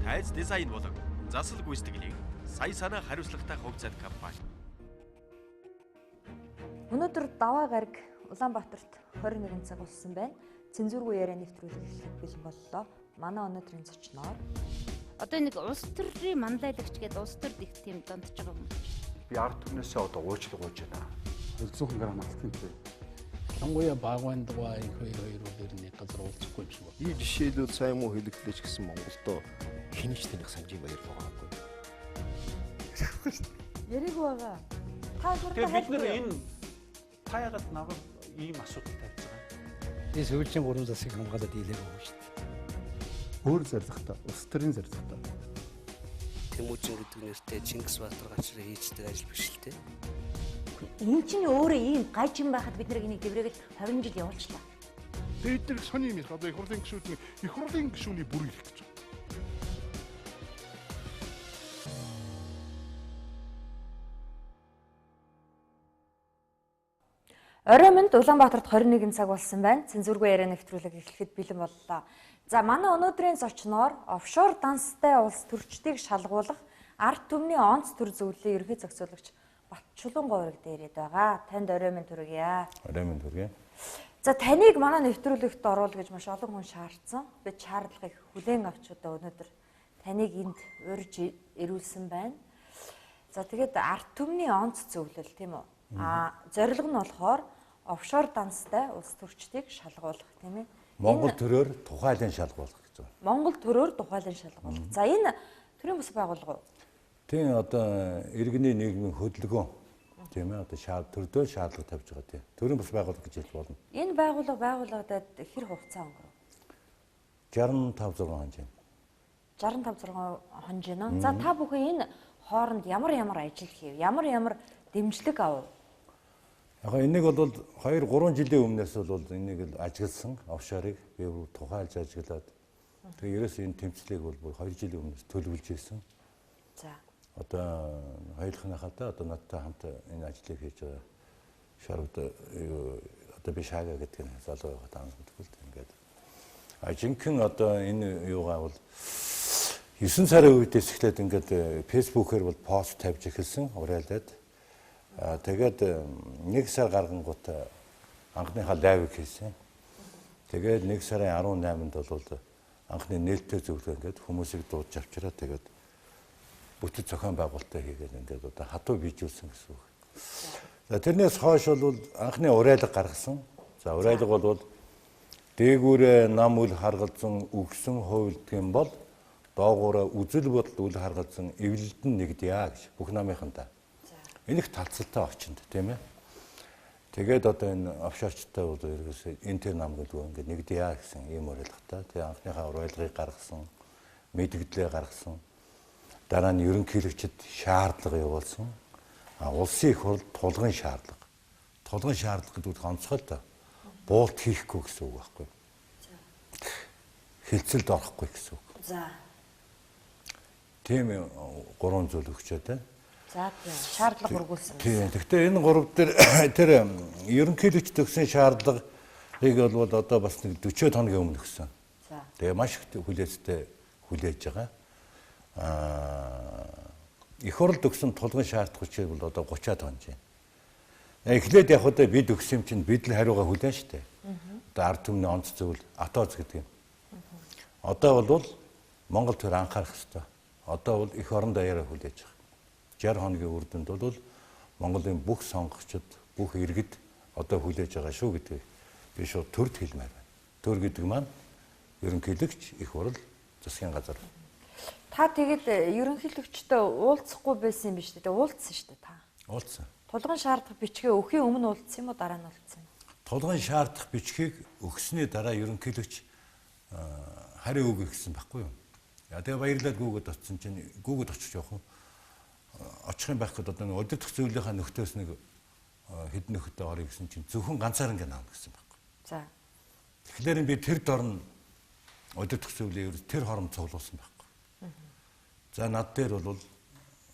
хайц дизайн болон засал гүйцэтгэлийг сая санаа хариуцлагатай хувьцаат компани. Өнөөдөр даваа гараг Улаанбаатарт 21 цаг болсон байна. Цензургүй яриа нэвтрүүлэг эхлэх бэлэн боллоо. Манай өнөөдрийн зочноор одоо нэг улс төрийн манлайлагч гэдэг улс төрд их тийм дондж байгаа юм. Би ард түмнээсээ одоо уучлал гуйж байна. 100 грамм алтын төв. Ялангуяа Багвандгаа энэ хоёр үлэрний газар уулзахгүй юм шиг байна. И жишээлбэл сайн муу хэлэгдлэж гисэн Монголдо хинэж таних Санжийн баяр байгаагүй. яриаг байгаа. Та Тэгэхээр бид нэр энэ таягаад наваг ийм асуудал тавьж байгаа. Би сүүлчийн 3 засыг хамгаалаад дийлэр өгнө шүү дээ. Өөр зоригтой, улс төрийн зоригтой. Тэмүүжин гэдэг нэртэй Чингис Баатар гачраа хийждэг ажил биш л те. Энэ чинь өөрөө ийм гайчин байхад бид нэг дэврээгээл 20 жил явуулчлаа. Бид нар сони юм их одоо их хурлын гишүүний бүр ирэх гэж. Орой минь Улаанбаатарт 21 цаг болсон байна. Цензургүй яриа нэвтрүүлэг эхлэхэд бэлэн боллоо. За манай өнөөдрийн зочноор офшор данстай улс төрчдийг шалгуулах ард түмний онц төр зөвлөлийн ерөнхий зохицуулагч Батчулан Говьрог дээрээд байгаа. Танд орой минь төргийа. Орой минь төргий. За таныг манай нэвтрүүлэгт оруул гэж маш олон хүн шаардсан. Бид шаардлагыг хүлээн авч удаа өнөөдөр таныг энд урьж ирүүлсэн байна. За тэгээд ард түмний онц зөвлөл тийм үү? Зорилго нь болохоор офшор данстай улс төрчдийг шалгуулах тийм ээ. Монгол төрөөр тухайлан шалгуулах гэж байна. Монгол төрөөр тухайлан шалгуулах. За энэ төрийн бас байгууллага уу? Тийм одоо иргэний нийгмийн хөдөлгөөн тийм ээ одоо төрдөө шаардлага тавьж байгаа тийм. Төрийн бас байгууллага гэж хэлж болно. Энэ байгууллага байгуулагдаад хэр хугацаа өнгөрөв? 65 6 хоног. 65 6 хоног. За та бүхэн энэ хооронд ямар ажил хийв? Ямар дэмжлэг авав? Яг энийг бол 2 3 жилийн өмнөөс бол энийг л ажигласан офшорыг би тухайлж ажиглаад тэгээ ерөөс энэ тэмцлийг бол 2 жилийн өмнөөс төлөвлөж ирсэн. За. Одоо хоёулахныхаа одоо надтай хамт энэ ажлыг хийж байгаа шаргад одоо би шаага гэдэг нь залуу байгаа таамаг төгөлт ингээд. Жинхэнэ одоо энэ юугаа бол 9 сарын үедээс эхлээд ингээд фэйсбүүкээр бол пост тавьж эхэлсэн уриалаад. Тэгээд 1 сар гаргангууд анхныхаа лайвыг хийсэн. Тэгээд 1 сарын 18-нд бол анхны нээлттэй зөвлөгөө ингээд хүмүүсийг дуудаж авчираа тэгээд бүтэц зохион байгуулалтаа хийгээд ингээд одоо хатуу бийжүүлсэн гэсэн үг. За тэрнээс хойш бол анхны уриалга гаргасан. За уриалга бол дээгүүрээ нам үл харгалзан өгсөн хувилдаг юм бол доогоороо үзэл бодол үл харгалзан эвлэлдэн нэгдъя гэж бүх намынхандаа. Энэ их талцалтай орчинд тийм ээ. Тэгээд одоо энэ офшорчтой бол ерөөсөө энэ нам гэдэг ингээд нэгдъя гэсэн ийм уриалгатай. Тэгээ анхныхаа уриалгыг гаргасан, мэдгдлээ гаргасан. Дараа нь ерөнхийлөгчд шаардлага явуулсан. Улсын их хурл тулгын шаардлага. Тулгын шаардлага гэдэг нь онцгой л буулт хийхгүй гэсэн үг байхгүй. Хилцэлд орохгүй гэсэн үг. За. Тийм 3 зүйл өгчөө тэ. За тийм шаардлага хургуулсан. Тийм. Гэхдээ энэ 3 дээр тэр ерөнхийлөгч төгсөн шаардлагыг бол одоо бас нэг 40 хоногийн өмнө өгсөн. За. Тэгээ маш их хүлээцтэй хүлээж байгаа. Их хурл төгсөн тулгын шаардлага хүчээр бол одоо 30 тонн юм. Эхлээд яг одоо бид өгсөн юм чинь бид л хариугаа хүлээн штэ. Одоо ард түмний онц зөвл атоз гэдэг юм. Одоо бол Монгол төр анхаарах хэрэгтэй. Одоо бол их орон даяараа хүлээж байгаа. 60 хоногийн үр дүнд бол Монголын бүх сонгогчид, бүх иргэд одоо хүлээж байгаа шүү гэдэг би шууд төрд хэлмээр байна. Төр гэдэг маань ерөнхийлөгч, их хурл, засгийн газар. Та тэгээд ерөнхийлөгчтэй уулзахгүй байсан юм биш үү? Уулзсан шүү дээ та. Уулзсан. Тулгын шаардах бичгээ өхийн өмнө уулзсан юм уу дараа нь уулзсан юм? Тулгын шаардах бичгийг өгсөний дараа ерөнхийлөгч хариу үг өгсөн байхгүй юу? Тэгээ баярлалаа гүгэд очсон чинь гүгэд очих жоох очих юм байх гэдэг одоо нэг өдөртөх зөвлөлийнхаа нөхтөөс нэг хэдэн нөхөдөө орё гэсэн чинь зөвхөн ганцаар ингэ наам гэсэн байхгүй. За. Тэгэхээр би тэр дорн өдөртөх зөвлөлийн тэр хором цуглуулсан байхгүй. За над дээр бол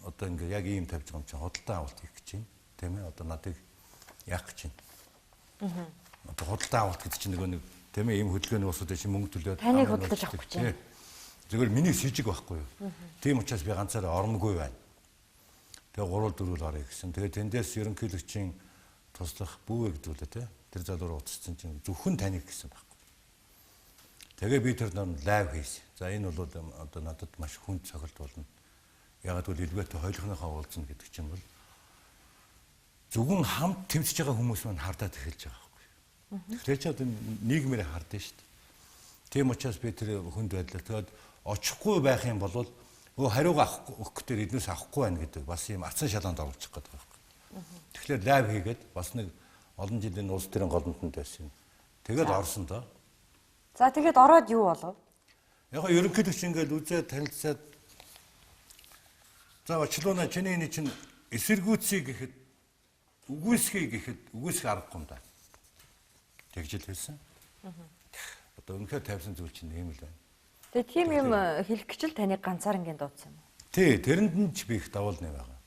одоо ингэ яг ийм тавьж байгаа юм чинь худалдан авалт хийх гэж байна. Тийм ээ одоо надыг яах гэж байна. Одоо худалдан авалт гэдэг чинь нэг тийм ээ ийм хөдөлгөөний усууд чинь мөнгө төлөөд таныг худалдаж авах гэж байна. Зүгээр миний с жиг байхгүй юу. Тийм учраас би ганцаараа оромгүй байна. Тэгээ 3-4 л орё гэсэн. Тэгээ тэндээс ерөнхийлөгчийн туслах бүү гэдүүлээ те. Тэр залуу уцсан чинь зөвхөн таныг гэсэн байхгүй. Тэгээ би тэр лайв хийсэн. За энэ бол одоо надад маш хүнд цогцолт болно. Ягаад гэвэл илгээтэй хойлохныхаа уулзна гэдэг чинь бол зөвхөн хамт тэмцэж байгаа хүмүүс маань хардаад эхэлж байгаа байхгүй. Тэгэхээр ч одоо нийгмээр хардсан шүү дээ. Тийм учраас би тэр хүнд байдлаа тэгээд очихгүй байх юм бол хариугаа өгөх гэдэг эднээс авахгүй байна гэдэг бас юм ацсан шалгаанд оруулчих гээд байгаа байхгүй. Тэгэхээр лайв хийгээд бас нэг олон жилийн улс төрийн голомтонд байсан. Тэгээд орсон доо. За тэгээд ороод юу болов? Яг ерөнхийдөө ингээд үзээд танилцаад за очлооно чиний энэ чинь эсэргүүцье гэхэд үгүйсхий гэхэд үгүйсэх аргагүй юм да. Тэгж л хэлсэн. Одоо үнэхээр тавьсан зүйл чинь ийм л байна. Тэгээ тийм юм хэлэх гэж л таныг ганцаарнгийн дуудсан юм уу? Тий, тэрэнд нь ч би их давуулна байгаа.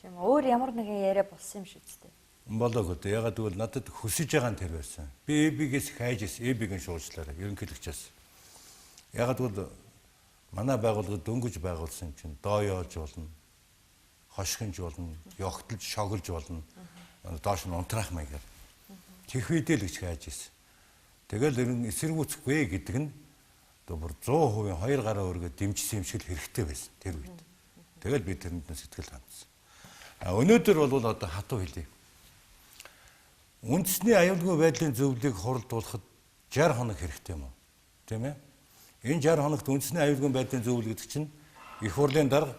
Тийм өөр ямар нэгэн яриа болсон юм шүү дээ. Болоог одоо ягаад гэвэл надад хүсэж байгаа нь тэр байсан. Би эбигээс хайж ирсэн, эбигийн шуучлаараа ерөнхийлөгчөөс. Ягаад гэвэл манай байгууллагад дөнгөж байгуулсан чинь дооёолж болно, хошигнж болно, ёгтлж, шоглож болно. Доош нь унтраах маягаар. Тех үедээ л гэж хайж ирсэн. Тэгэл эсэргүүцэхгүй гэдэг нь одоо бүр 100% 2 гараа өргөд дэмжсэн юм шиг хэрэгтэй байсан тэр үед. Тэгэл би тэрэнд нь сэтгэл хандсан. Өнөөдөр бол одоо хатуу хэлье. Үндэсний аюулгүй байдлын зөвлөлийг хуралдуулахад 60 хоног хэрэгтэй юм уу? Тийм ээ? Энэ 60 хоногт үндэсний аюулгүй байдлын зөвлөл гэдэг чинь их хурлын дарга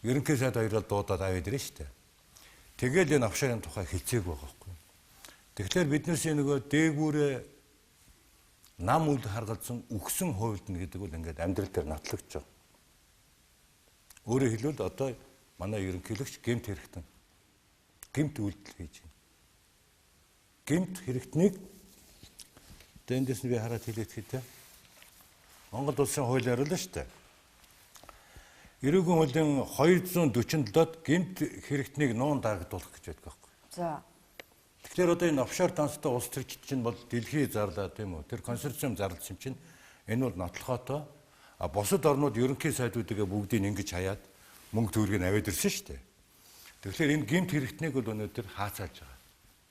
ерөнхий сайд хоёроо дуудаад аваад ирнэ шүү дээ. Тэгэл энэ авшаарын тухай хэлцээг байгаа байхгүй. Тэгэхээр биднээс нөгөө дээгүүрээ нам үл харгалзсан үхсэн хуйлдна гэдэг бол ингээд амьдрал дээр нотлогдож байгаа. Өөрөөр хэлбэл одоо манай ерөнхийлөгч гэмт хэрэгтэн гэмт үйлдэл хийж байна. Гэмт хэрэгтнийг дэндээс нь би хараад хэлээд хэвтэй. Монгол улсын хуулиар л шүү дээ. Эрүүгийн хуулийн 247-д гэмт хэрэгтнийг нуун дарагдуулах гэж байдаг байхгүй. За. Тэгэхээр одоо энэ офшор данстай улс төрчид чинь бол дэлхий зарлаа тийм үү? Тэр консорциум зарласан чинь энэ бол нотлохотой. А бусад орнууд ерөнхий сайдуудыгаа бүгдийг ингэж хаяад мөнгө төгрөгийг аваад ирсэн шүү дээ. Тэгэхээр энэ гэмт хэрэгтнийг бол өнөөдөр хаацаалж байгаа.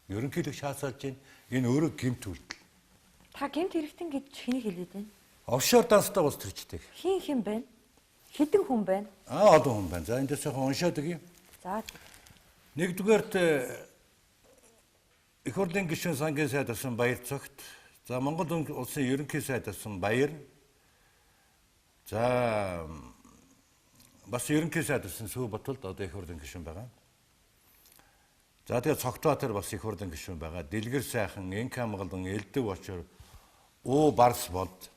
Ерөнхийлөгч хаацаалж байна. Энэ өөрөө гэмт үйлдэл. Та гэмт хэрэгтэн гэж хэнийг хэлээд байна? Офшор данстай улс төрчтэй. Хин байна? Хэдэн хүн байна? Олон хүн байна. За эндээс яг уншаад өгье. За. Нэгдүгээрт их хурлын гишүүн сангийн сайд асан Баяр цогт. За Монгол улсын ерөнхий сайд асан Баяр. За бас ерөнхий сайд асан Сүү Батулд одоо их хурлын гишүүн байгаа. За тэгээ цогтбаатар бас их хурлын гишүүн байгаа. Дэлгэр сайхан, Энх амгалан, Элдэв очор, Уу Барс болд,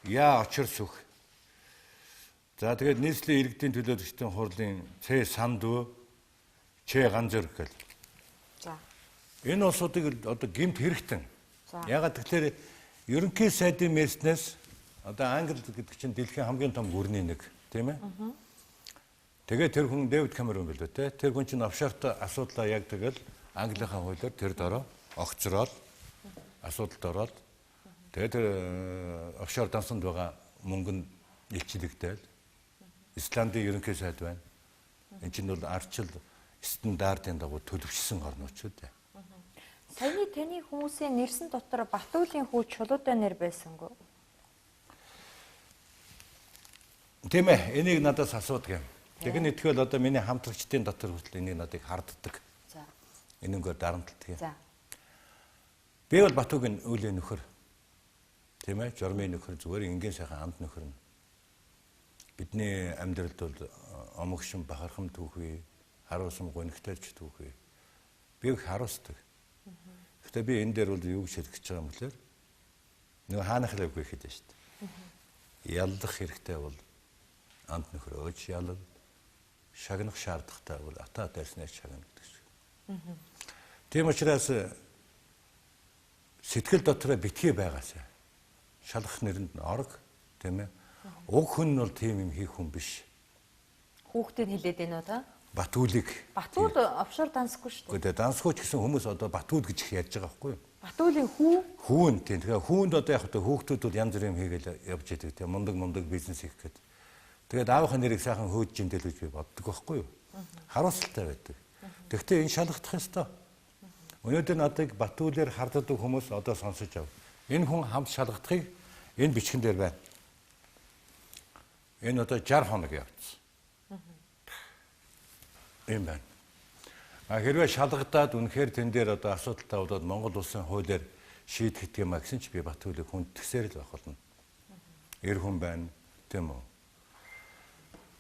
Яа очор сүх. За тэгээд нийслэлийн иргэдийн төлөөлөгчдийн хурлын Ц Сандв, Ч Ганзөрх гэл. За. Энэ улсуудыг одоо гэмт хэрэгтэн. Ягаад тэгэхээр ерөнхий сайдын месснээс одоо Англи гэдэг чинь дэлхийн хамгийн том гүрний нэг, тийм ээ? Тэгээ тэр хүн Дэвид Камерон билүү те. Тэр хүн чинь офшорт асуудлаа яг тэгэл Английнхаа хуулиар тэр дороо огцроод асуудалд ороод тэгээ тэр офшор дансанд байгаа мөнгө нь илчлэгдээл Исландын ерөнхий сайд байна. Энэ чинь бол арчил стандартын дагуу төлөвшсөн орнууд дээ. Саяны таны хүмүүсийн нэрсэн дотор Батүлийн хүү Чулуутай нэр байсангүй. Тийм ээ, энийг надаас асуудаг юм. Тэгэн итгэл одоо миний хамтрагчдын дотор хүртэл энийг надыг харддаг. За. Энэгээр дарамтлагдаг. За. Би бол Батүгийн үлийн нөхөр. Тийм ээ, журмын нөхөр зүгээр энгийн сайхан амт нөхөр нь. Бидний амьдралд бол омогшин бахархам түүхий, харуулсан гонигтайч түүхий. Би их харуулдаг. Гэхдээ би энэ дээр бол юу гэж хэлэх гэж байгаа юм бэлэр? Нөгөө хаанах л үгүй хэд шүү дээ. Яллах хэрэгтэй бол амт нөхөр өөж ялал, шагнах шаардлагатай бол ата дайснаар шагна гэдэг шиг. Тийм учраас сэтгэл дотроо битгий байгаасаа. Шалгах нэрэнд нь орг, тийм ээ. Уг хүн нь бол тийм юм хийх хүн биш. Хүүхдүүд хэлээд байна уу та? Батүлийг. Батүл офшор дансгүй шүү дээ. Гэхдээ дансгүй ч гэсэн хүмүүс одоо Батүл гэж их ярьж байгаа байхгүй юу? Батуулийн хүү Хүүн тийм. Тэгэхээр хүүнд одоо яг хүүхдүүд янз бүрийн юм хийгээл явж идэг тийм. Мундаг бизнес хийх гээд. Тэгээд аавынхаа нэрийг сайхан хөөж жинтэй л гэж би боддог байхгүй юу? Харуулсалтай байдаг. Тэгвэл энэ шалгах ёстой. Өнөөдөр надыг Батүлээр харддаг хүмүүс одоо сонсож ав. Энэ хүн хамт шалгахыг энэ бичгэн дээр байна. Энэ одоо 60 хоног явцсан. Ийм байна. Хэрвээ шалгадаад үнэхээр тэн дээр одоо асуудалтай болоод Монгол улсын хуулиар шийдэх юм а гэсэн чи би Батүлийг хүндэтгсээр л байх болно. Эр хүн байна, тийм үү?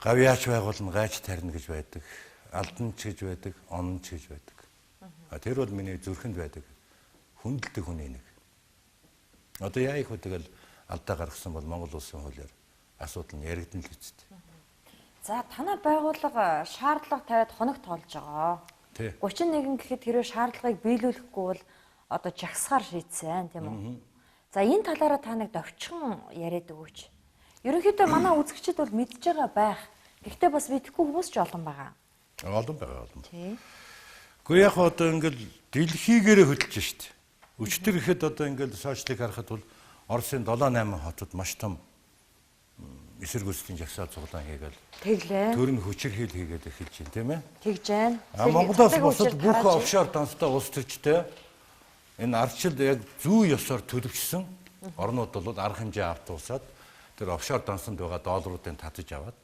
Гавьяач байгуулна, гайч тарина гэж байдаг. Алданч гэж байдаг, онч гэж байдаг. Тэр бол миний зүрхэнд байдаг хүндэлдэг хүний нэг. Одоо яа их үтэгэл алдаа гаргасан бол Монгол улсын хуулиар асуудал нь яригдана л үсттэй. За танай байгууллага шаардлага тавиад хоног тоолж байгаа. 31 гэхэд хэрвээ шаардлагыг биелүүлэхгүй бол одоо жагсахаар шийдсэн тийм үү? За энэ талаараа та нэг довчхон яриад өгөөч. Ерөнхийдөө манай үзэгчид бол мэдж байгаа байх. Гэхдээ бас мэдэхгүй хүмүүс ч олон байгаа. Олон байгаа. Гэхдээ яг одоо ингээл дэлхийгээрээ хөдөлж шít. Өчтөр ихэд одоо ингээл сошиалыг харахад бол Оросын 7-8 хотод маш том эсэргүүцлийн жагсаал цуглаан хийгээл. Тэглээ. Төрн хүчирхийл хийгээд эхэлж байна, тийм ээ? Тэгж байна. Монголоос бусад бүх офшор данстай улс төрчтэй энэ ардчил яг зүй ёсоор төлөвчсөн орнууд бол арга хэмжээ автуусаад тэр офшор дансанд байгаа долларуудыг татаж аваад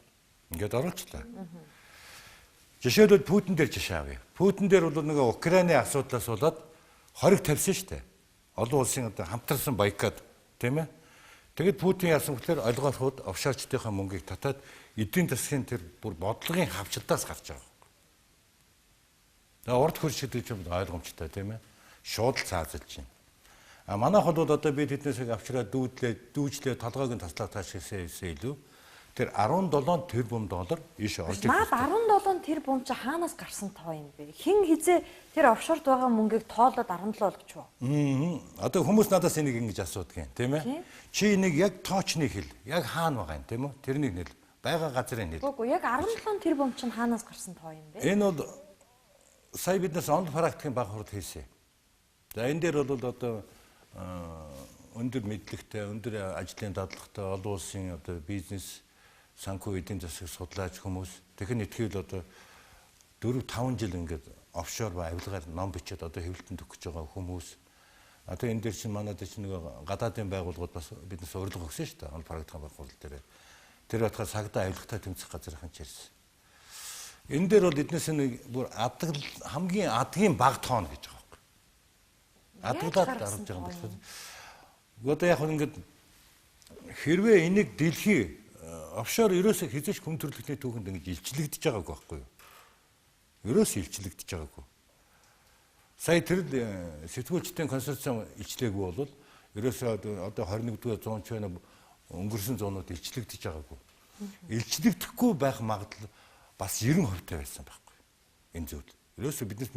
ингээд оруулчлаа. Жишээлбэл Путин дээр жишээ авъя. Путин дээр бол нэг Украины асуудлаас болоод хориг тавьсан шүү дээ. Олон улсын одоо хамтарсан бойкот, тийм ээ? Тэгэд Путин яасан гэхээр олгоорхууд офшорчдынхаа мөнгийг татаад эдийн засгийн тэр бүр бодлогын хавчилтаас гарч байгаа. Тэгээ урд хөрш гэдэг юм ойлгомжтой, тийм ээ? Шууд л цаазалж байна. Манайх бол одоо би тэднээс авчраад дүүжлээ толгойг нь таслах таашаасаа илүү тэр 17 тэрбум доллар ийш орж ирсэн. Наад 17 тэрбум чи хаанаас гарсан тоо юм бэ? Хин хизээ тэр офшорд байгаа мөнгийг тоолоод 17 болгоч юу? Одоо хүмүүс надаас энийг ингэж асуудаг юм, тийм ээ? Чи энийг яг тоочны хэл, яг хаана байгаа юм, тийм үү? Тэрнийг нэл, байгаа газрын нэл. Үгүй яг 17 тэрбум чи хаанаас гарсан тоо юм бэ? Энэ бол сая биднес он практикийн баг хурд хийсэн. За энэ дээр бол одоо өндөр мэдлэгтэй, өндөр ажлын дадлагтай олон улсын одоо бизнес санхүү эдийн засаг судлаач хүмүүс тэгэхээр нэтгэл одоо 4-5 жил ингээд офшор ба авилгаар ном бичээд одоо хэвлэлтэнд өгч байгаа хүмүүс одоо энэ дээр чинь манай дээр чинь нэг гадаадын байгууллагууд бас биднес урилга өгсөн шүү дээ. Он практикийн баг хурал дээр. Тэр батгаар сагдаа авилгатай тэмцэх газрын чирсэн. Энэ дээр бол эднээс нэг бүр хамгийн адгийн баг тоон гэж байгаа юм. Адглаад дарж байгаа юм байна. Одоо яг ингээд хэрвээ энийг дэлхий офшор ерөөсөө хизээч хүн төрөлхтний түүхэнд ингэж илчлэгдэж байгаагүй байхгүй юу? Ерөөсөө илчлэгдэж байгаагүй. Сая тэр сэтгүүлчдийн консорциум илчлээгүй бол ерөөсөө одоо 21-р зуун ч байна өнгөрсөн зуунууд илчлэгдэж байгаагүй. Илчлэгдэхгүй байх магадлал бас 90% байсан байхгүй. Энэ зүйл. Ерөөсөө биднес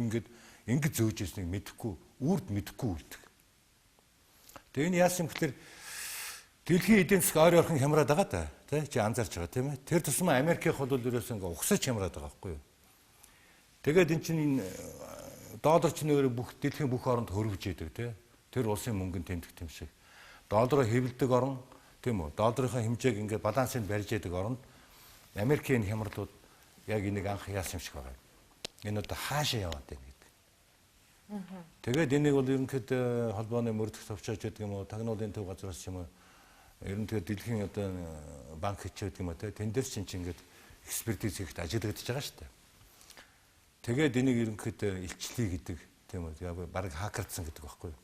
ингэж зөөж ирснийг мэдэхгүй, үрд мэдэхгүй үлдэх. Тэгээ энэ яасан гэхээр дэлхийн эдийн засаг ойрхон хямраад байгаа да. Чи анзаарч байгаа тийм ээ. Тэр тусмаа Америкийнх бол ерөөсөө ингээ ухсаж хямраад байгаа байхгүй юу. Тэгээд эн чинь доллар чинь бүх дэлхийн бүх оронд хөрвж идэг тийм. Тэр улсын мөнгөнд тэмдэг юм шиг. Долларыг хэвлдэг орн тийм үү. Долларын хэмжээг ингээ балансыг барьж идэг оронд Америкийн хямралууд яг энийг анх яасан юм шиг байгаа. Энэ одоо хаашаа яваад байна гэдэг. Тэгээд энийг бол ерөнхийдөө холбооны мөрдөх товчооч гэдэг юм уу, тагнуулын төв газраас юм уу. Ер нь тэгээд дэлхийн одоо банк хичээд юм уу тэн дээр чинь ингээд экспертиз хийхэд ажиглагдаж байгаа шүү дээ. Тэгээд энийг ерөнхийдөө илчлэе гэдэг тийм үү. Яг баг хакердсан гэдэг байхгүй юу?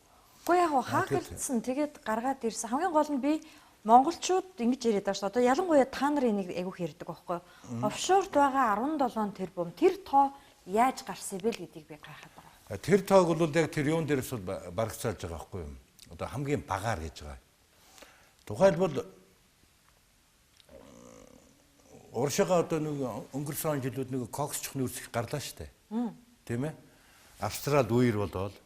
Үгүй яг хакердсан тэгээд гаргаад ирсэн. Хамгийн гол нь би монголчууд ингэж яриад байгаа шүү. Одоо ялангуяа та нар энийг айгүйх ярьдаг байхгүй юу? Офшорт байгаа 17 тэрбум тэр тоо яаж гарсан бэ л гэдгийг би гайхаад байгаа. Тэр тоог бол яг тэр юун дээрээс бол барагцаалж байгаа байхгүй юу? Одоо хамгийн багаар гэж байгаа. Тухайлбал Уршигаа одоо нэг өнгөрсөн жилүүд нэг коксч нүүрс их гарлаа штэ. Тийм ээ? Австралид үер болоод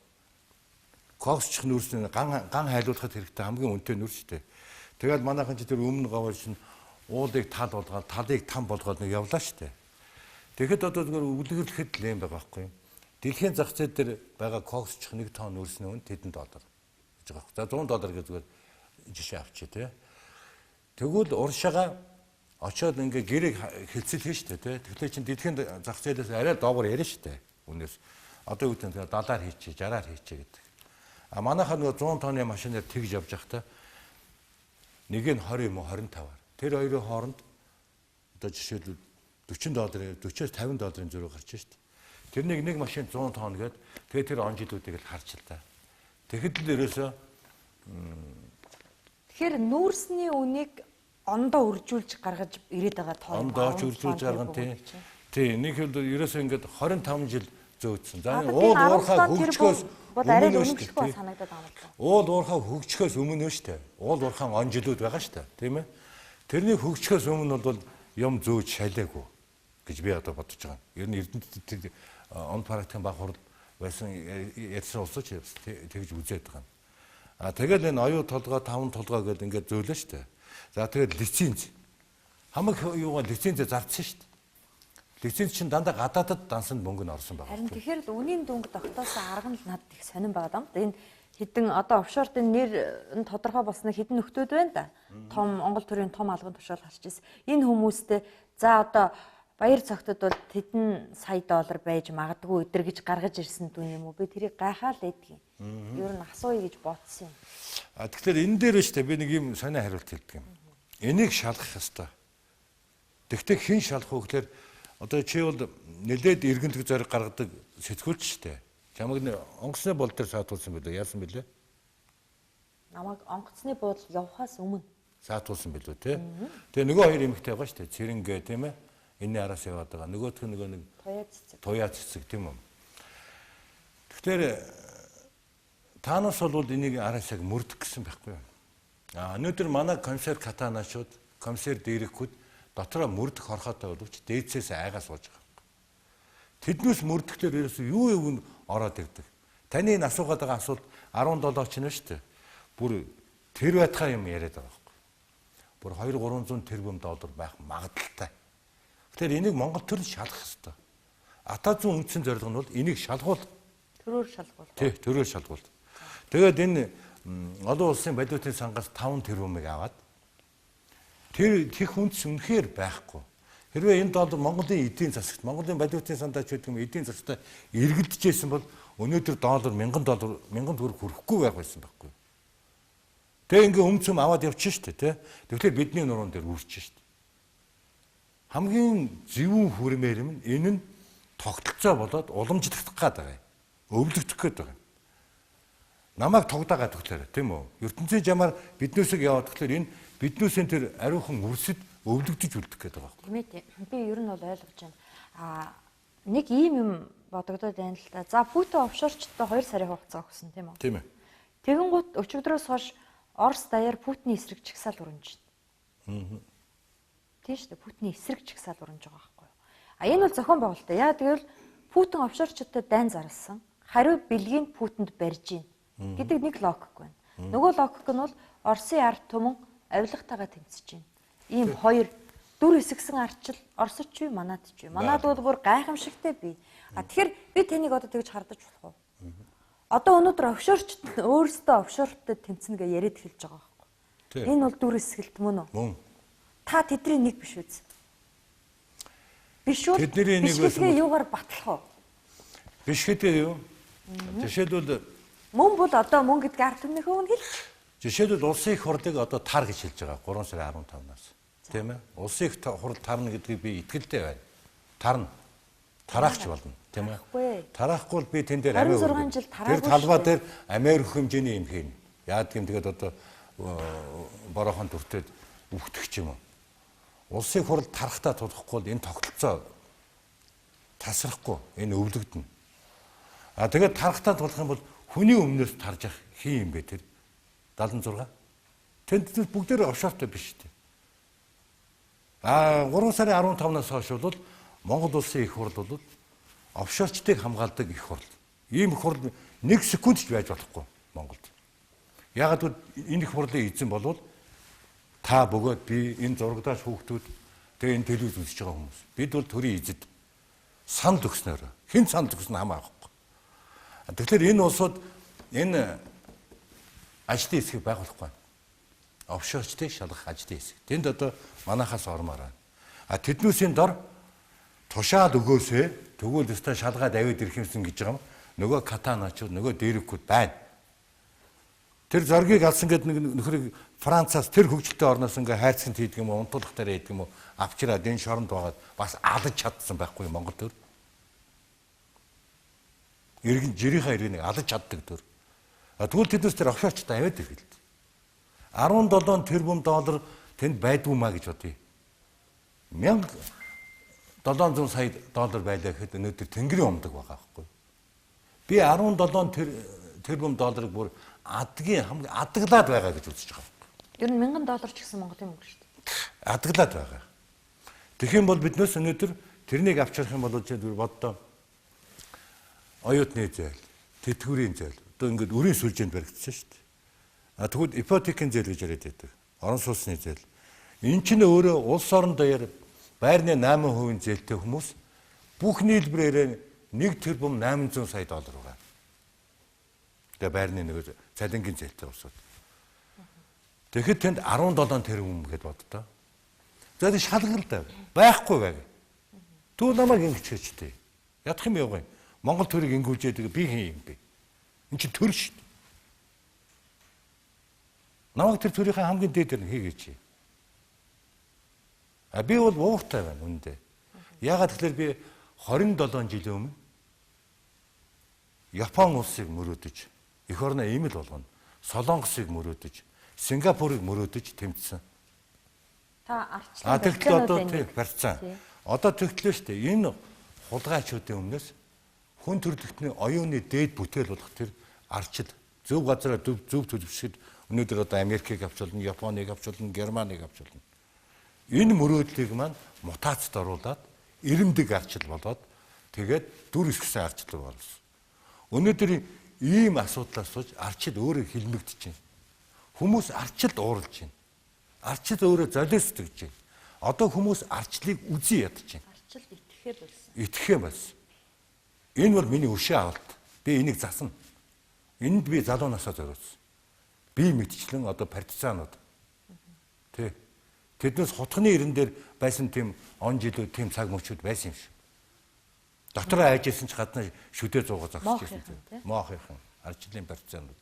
коксч нүүрсний ган хайлуулахад хэрэгтэй хамгийн үнэтэй нүүрс штэ. Тэгээд манайхан ч тэр өмнө гавар шин уулыг тал болгоод талыг там болгоод нэг явлаа штэ. Тэгэхэд одоо зүгээр үлгэрлэхэд л юм байгаа байхгүй юу? Дэлхийн зах зээл дээр байгаа коксч 1 тонн өрсний үн $100 гэж байгаа. За $100 гэж зүгээр жишээ авчи тий. Тэгвэл уршаага очоод ингээ гэрийг хэлцэл хийн штэ тий. Тэгэхээр чин дэлхийн зах зээлээс арай доогоор ярина штэ. Үнээс одоо юу гэдэг нь $70 хийчихэ, $60 хийчихэ гэдэг. А манайхаа нөгөө 100 тонны машинаар тэгж явж байхдаа нэг нь 20 юм уу 25-аар. Тэр хоёрын хооронд одоо жишээлбэл $40, $40-50 зөрүү гарч штэ. Тэрнийг нэг машин 100 тонн гээд тэгээ тэр он жилүүдийг л харж л та. Тэгэхэд л ерөөсөө Тэгэхээр нүүрсний үнийг ондоо үржүүлж гаргаж ирээд байгаа тоо. Ондоо үржүүлж гарган тий. Нэг л ерөөсөө ингээд 25 жил зөөцсөн. За уул уурхаа хөгжгөөс арай үнэмшлэхгүй санагдаад байна. Уул уурхаа хөгжгөөс өмнө шүү дээ. Уул уурхаан он жилүүд байгаа шүү дээ. Тийм ээ. Тэрний хөгжгөөс өмнө бол юм зөөж шалаагүй гэж би одоо бодож байгаа. Ер нь Эрдэнэт он практикийн баг хурал байсан ярьсан улсууч тэгж үзээд байгаа. А тэгэл энэ оюу толгой 5 толгой гэдэг ингээд зөөлөө шүү дээ. За тэгэл лиценз. Хамаг юугаар лицензээ зарцсан шүү дээ. Лиценз чинь дандаа гадаадад дансанд мөнгө нь орсон байгаа. Харин тэгэхээр л үнийн дүнг тогтоосон арга нь надад их сонирн байгаа юм. Энэ хэдэн одоо офшорт нэр нь тодорхой болсноо хэдэн нөхдүүд байна да. Том Монгол төрийн том албан тушаал гарч ирсэн. Энэ хүмүүстэй за одоо баяр цогтод бол тэдэн сая $1 байж магадгүй өдр гэж гаргаж ирсэн дүн юм уу? Би тэрийг гайхаад байдгийн. Ер нь асууя гэж бодсон юм. А тэгэхээр энэ дээр шүү дээ би нэг юм сонио хариулт хэлдэг юм. Энийг шалгах ёстой. Тэгвэл хэн шалгах вэ гэхээр одоо чи бол нэлээд иргэнтэг зориг гаргадаг сэтгүүлч шүү дээ. Чамайг онгоцны бол дээр саатуулсан билүү? Яасан бэлээ? Намайг онгоцны буудал явахаас өмнө саатуулсан билүү те. Тэгээ нөгөө хоёр эмэгтэй байгаа шүү дээ. Цэрэнгээ тийм ээ. Энэ араас яваад байгаа. Нөгөөх нь нөгөө нэг туяа цэцэг тийм үү. Тэгэхээр таанаас бол энийг араас яг мөрдөх гэсэн байхгүй юу? А өнөөдөр манай комиссар катанашууд, комиссар дээрхүүд дотроо мөрдөх хорхоотой боловч дээдсээс айгаа сууж байгаа. Тэднээс мөрдөхлөөр ерөөсөө юу юу нь ороод ирдэг. Таны энэ асуугаад байгаа асуулт 17 ч нэ шүү дээ. Бүр тэр байтхаа юм яриад байгаа байхгүй. Бүр 200-300 тэрбум доллар байх магадaltaй. Тэгэхээр энийг Монгол төр шалгах ёстой. Ата зүүн үндсэн зорилго нь бол энийг шалгуул. Төрөөр шалгуул. Тий, төрөөр шалгуул. Тэгээд энэ олон улсын валютын сангаас 5 тэрбумыг аваад тэр тех үндэс үнэхээр байхгүй. Хэрвээ энэ доллар Монголын эдийн засагт, Монголын валютын сандаач гэдэг юм эдийн засагт эргэлдэжсэн бол өнөөдөр доллар $1000 хүрэхгүй байх байсан байхгүй. Тэгээ ингээ өмцөм аваад явчих шүү дээ, тий. Тэгэхээр бидний нуруунд дээр үрчих шүү дээ. Хамгийн зөвүүн хүрмээр юм энэ нь тогтолцоо болоод уламжлагдах гээд байгаа юм. Өвлөгдөх гээд байгаа юм. Намайг тогтаагаад тэгэхээр тийм үү? ертөнцийн жамаар биднээсээ яваад тэгэхээр энэ биднээсээ тэр ариухан үрсэд өвлөгдөж үлдэх гээд байгаа юм. Тийм ээ. Би ер нь бол ойлгож байна. Нэг ийм юм бодогдоод байна л та. За Путин офшорчтой 2 сарын хугацаа өгсөн тийм үү? Тийм ээ. Тэгэн гут өчигдрөөс хойш Орос даяар Путиний эсрэг чагсаал урамж байна. Тийм шүү дээ. Путиний эсрэг чагсаал урамж байгаа байхгүй юу? Энэ бол зохион байгуулалтаа. Яа тэгвэл Путин офшорчтой дайн зарласан. Хариу бэлгийг Путинд барьж гин гэдэг нэг логик байна. Нөгөө логик нь бол Оросын ард түмэн авилгатайгаа тэмцэж байна. Ийм хоёр дүр хэсэгсэн арчил Оросч юу манад ч юу. Манад бол бүр гайхамшигтай бий. Тэгэхээр би тэнийг одоо тэгж хардаж болох уу? Одоо өнөөдөр офшорчд өөрсдөө офшортой тэмцэнэ гэж яриад хэлж байгаа байхгүй. Энэ бол дүр хэсгэлт мөн үү? Мөн. Та тэдний нэг биш үз. Биш үү? Тэдний нэг байсан. Юугаар батлах вэ? Биш гэдэг юу? Жишээлбэл мөн бол одоо мөн гэдэг ард түмнийхөө үг хэлж. Жишээлбэл улсын их хурлыг одоо тар гэж хэлж байгаа 3 сарын 15-наас. Тийм ээ? Улсын их хурл тарна гэдгийг би итгэлтэй байна. Тарна. Тарахч болно, тийм ээ? Тарахгүй бол би тэн дээр амиа. 26 жил тараагүй. Тэр талбай дээр Америк хэмжээний юм хийн. Яадаг юм тэгээд одоо бороохон төртөд үхтэх ч юм уу. Улсын хурл тарахтаа тулахгүй бол энэ тогтолцоо тасрахгүй, энэ өвлөгдөнө. А тэгээд тарахтаа тулах юм бол хүний өмнөөс тарж ах хин юм бэ тэр 76. Тэнд бүгдээр офшортой биш үү? 3 сарын 15-наас хойш бол Монгол улсын их хурл бол офшорчдыг хамгаалдаг их хурл. Ийм их хурл 1 секунд ч байж болохгүй Монголд. Ягаад гэвэл энэ их хурлын эзэн болвол та бөгөөд би энэ зурагдаач хүүхдүүд тэгээ энэ телевиз үзэж байгаа хүмүүс. Бид бол төрийн эзэд санал өгснөөр. Хэн санал өгсөн хамаагүй. Тэгэхээр энэ улсууд энэ ажлын хэсгийг байгуулахгүй байна. Овшоочтой шалгах ажлын хэсэг. Тэнд одоо манахаас ормоор байна. Тэднүүсийн дор тушаал өгөөсөө тэгвэл өстой шалгаад авид ирэх юмсан гэж байгаа юм. Нөгөө катаначууд, нөгөө дээрвкүүд байна. Тэр зоргийг алсан гэдэг нөхрийг Францаас тэр хөгжилтэй орноос ингээ хайрцагт хийдэг юм уу, унтуулах дээр хийдэг юм уу, авчираад энэ шоронд байгаад бас алж чадсан байхгүй Монгол төр. Жирийнхаа иргэнийг алж чаддаг төр. Тэгвэл тэднээс тэр офшорчтой аваад ирэх л. 17 тэрбум доллар тэнд байдгүй маа гэж бодъё. 1700 сая доллар байлаа гэхэд өнөөдөр тэнгэрийн умдаг байгаа байхгүй. Би 17 тэрбум долларыг бүр адгийн хамгийн адаглаад байгаа гэж үзэж байгаа. Ер нь $1000 ч гэсэн Монголын мөнгө шүү дээ. Адаглаад байгаа. Тэгэх юм бол биднээс өнөөдөр тэрнийг авчрах юм бол жишээ боддоо оюутны зээл, тэтгэврийн зээл одоо ингээд өрийн сүлжээнд баригдсан шүү дээ. Тэгвэл ипотекийн зээл гэж яриад байдаг. Орон сууцны зээл. Энэ чинь өөрөө улс орон даяар байрны 8% зээлтэй хүмүүс бүх нийлбэрээр 1 тэрбум 800 сая доллар байгаа. Тэгээ байрны нэг цалингийн зээлтэй улсууд. Тэгэхэд тэнд 17 тэрбум гэдээ боддоо. За тийм шалгалтай байхгүй байг. Түл намайг ингэж хийчтэй. Ядах юм яагүй. Монгол төрийг ингүүжээд би хийн юм бэ. Энд чинь төр шүү дээ. Намайг тэр төрийнхээ хамгийн дээд нь хийгээч. Би бол ууртай байна үндэ. Яагаад тэгэхээр би 27 жилийн өмнө Япон улсыг мөрөөдөж, эх орноо ийм л болгоно. Солонгосыг мөрөөдөж, Сингапурыг мөрөөдөж тэмцсэн. Та арчлан одоо тийм барьцсан. Одоо тэгтлээ шүү дээ. Энэ хулгайчуудын өмнөөс хүн төрөлхтний оюуны дээд бүтээл болох тэр арчил зөв газараа зөв төлөвшөд өнөөдөр одоо Америкийг авч болно, Японыг авч болно, Германыг авч болно. Энэ мөрөөдлийг маань мутацид оруулаад ирэмдэг арчил болоод тэгээд дүр ихсэн арчил болсон. Өнөөдөр ийм асуудлаас сууж арчил өөрөө хилмигдэж байна. Хүмүүс арчилд ууралж байна. Арчил өөрөө золиосдож байна. Одоо хүмүүс арчлыг үзий ядж байна. Арчилд итгэхээ болсон. Итгэхээ болсон. Энэ бол миний өшөө авалт. Би энийг засна. Энд би залуу насаа зориулсан. Би мэдчлэн одоо партизанууд. Тэ. Тэднээс хотхны ирэн дээр байсан тийм он жилүүд тийм цаг мөчүүд байсан юм шиг. Дотроо айжсэн ч гадна шүдээ зуугаа зогсож байсан. Моохийнхан, арчлын партизанууд.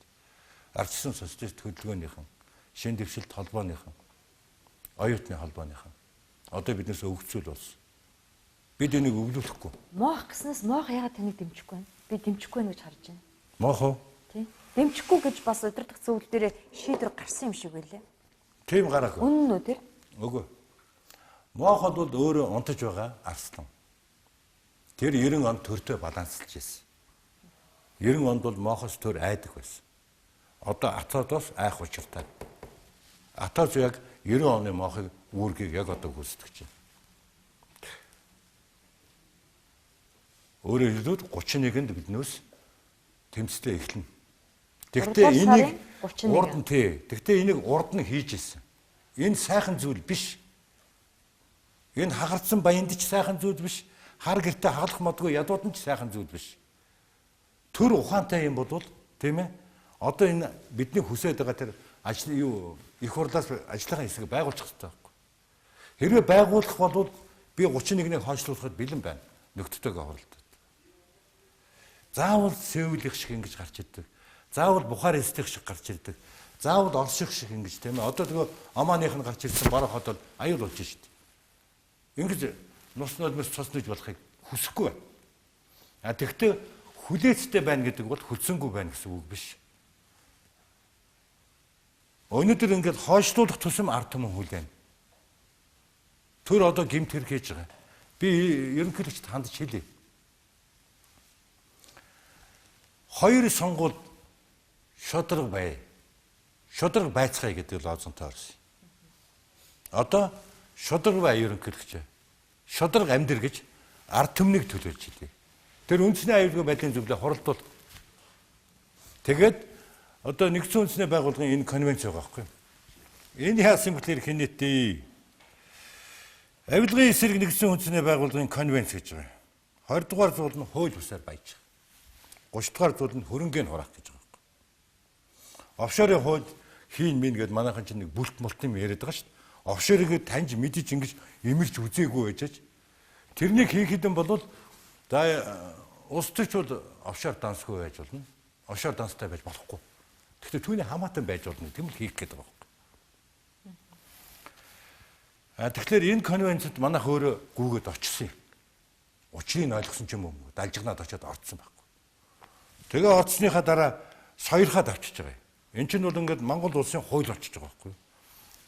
Арчсан социалист хөдөлгөөнийхэн, шин дэвшилт холбооныхан, оюутны холбооныхан. Одоо биднээс өвгцүүл болсон. Бид энийг өвлүүлэхгүй. Моох гэснээс моох яагаад таныг дэмжихгүй байна? Би дэмжихгүй байна гэж харж байна. Моох уу? Тийм. Дэмжихгүй гэж бас удирдах зөвлөл дээр шийдвэр гарсан юм шиг байлаа. Тийм гараагүй. Үнэн үү тэр? Үгүй. Мооход бол өөрөө унтаж байгаа арслан. Тэр 90 онд төртөө балансалж ирсэн. 90 онд бол моохоос төр айдаг байсан. Одоо атаадос айх учиртай. Атаас яг 90 оны моохыг үүргийг яг одоо гүйцэтгэж байна. Өөрөөр хэлбэл 31-нд биднээс тэмцэлээ эхэлнэ. Тэгвэл энийг урд нь тэгвэл энийг урд нь хийж ирсэн. Энэ сайхан зүйл биш. Энэ хагарцсан баянд ч сайхан зүйл биш. Хар гэртээ хагалах модгүй ядууд нь ч сайхан зүйл биш. Төр ухаантай юм бодвол тийм ээ. Одоо энэ бидний хүсэж байгаа тэр ажил юу их хурлаас ажиллагаа хэсэг байгуулчих хэрэгтэй байхгүй. Хэрвээ байгуулах бол би 31-нийг хойшлуулахад бэлэн байна. Нөхдөдтэйгээ хуралдаад. Заавал Сеулих шиг ингэж гарч ирдэг. Заавал Бухарестих шиг гарч ирдэг. Заавал Оросих шиг ингэж тийм ээ. Одоо тэгээ Оманых нь гарч ирсэн барахад бол аюул болж шүү дээ. Ингэж нус нөлмөс цоснож болохыг хүсэхгүй байна. Тэгвэл хүлээцтэй байна гэдэг бол хүлцэнгүй байна гэсэн үг биш. Өнөөдөр ингэж хойшлуулах тусам ард түмэн хүлээн. Тэр одоо гэмт хэрэг хийж байгаа. Би ерөнхийлөгчд хандж хэлье. 2 сонгуул шодрог бай. Шодрог байцгаая гэдэг лозунтой орсон. Одоо шодрог бай ерөнхийлөгч. Шодрог амьдр гэж ард түмнийг төлөөлж хэлье. Тэр үндэсний аюулгүй байдлын зөвлөлд хуралдуул. Тэгээд одоо нэгдсэн үндэсний байгууллагын энэ конвенц байгаа байхгүй юу? Энэ яасан гэхээр хинэтээ. Авилгын эсрэг нэгдсэн үндэсний байгууллагын конвенц гэж байгаа. 20 дугаар зуул нь хууль бусаар баяж. 30 дугаар зүйл нь хөрөнгөний хураах гэж байгаа юм. Офшорын хууль хийн мин гэдээ манайхан чинь нэг бүлт мулт юм яриад байгаа шүү дээ. Офшорыг таньж мэдэж ингэж имэрч үзээгүй байжаач. Тэрнийг хийхэд юм бол улс төрч бол офшор дансгүй байж болно. Офшор данстай байж болохгүй. Гэхдээ түүний хамаатан байж болно. Тэм л хийх гээд байгаа юм. Тэгэхээр энэ конвенцэд манайх өөрөө гүгээд очсон юм. Учрыг ойлгосон ч юм уу. Далжигнаад очиод орцсон байхгүй. Тэгээ орцсныхаа дараа соёрхоод авчиж байгаа юм. Эн чинь бол ингээд Монгол улсын хууль болчихж байгаа байхгүй.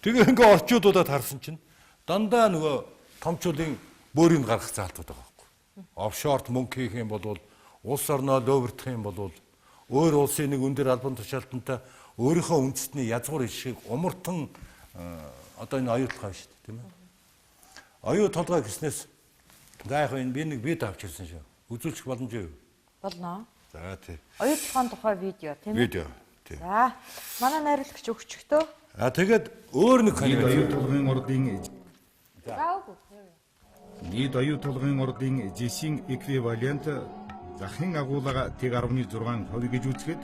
Тэгээ ингээд орчуудуудад харсан чинь дандаа нөгөө томчуудын бөөрийг гаргах заалтууд байгаа байхгүй. Офшорт мөнгө хийх юм бол улс орноо лөөвөрдөх юм бол өөр улсын нэг өндөр албан тушаалтантай өөрийнхөө үндэстний язгуур ишгийг умартан одоо энэ оюутлага шүү дээ, тийм ээ. Оюу толгой гэснээс за яг энэ би нэг видео авч ирсэн шүү. Үзүүлчих боломж юу? Болно. За тий. Оюутлахын тухай видео тийм ээ. Видео. Тий. За манай найруулагч өгчөхдөө. Тэгээд өөр нэг оюу толгойн ордын Заагүй. нийт оюу толгойн ордын жишийн эквивалент захын агуулга тэг 16% гэж үзэхэд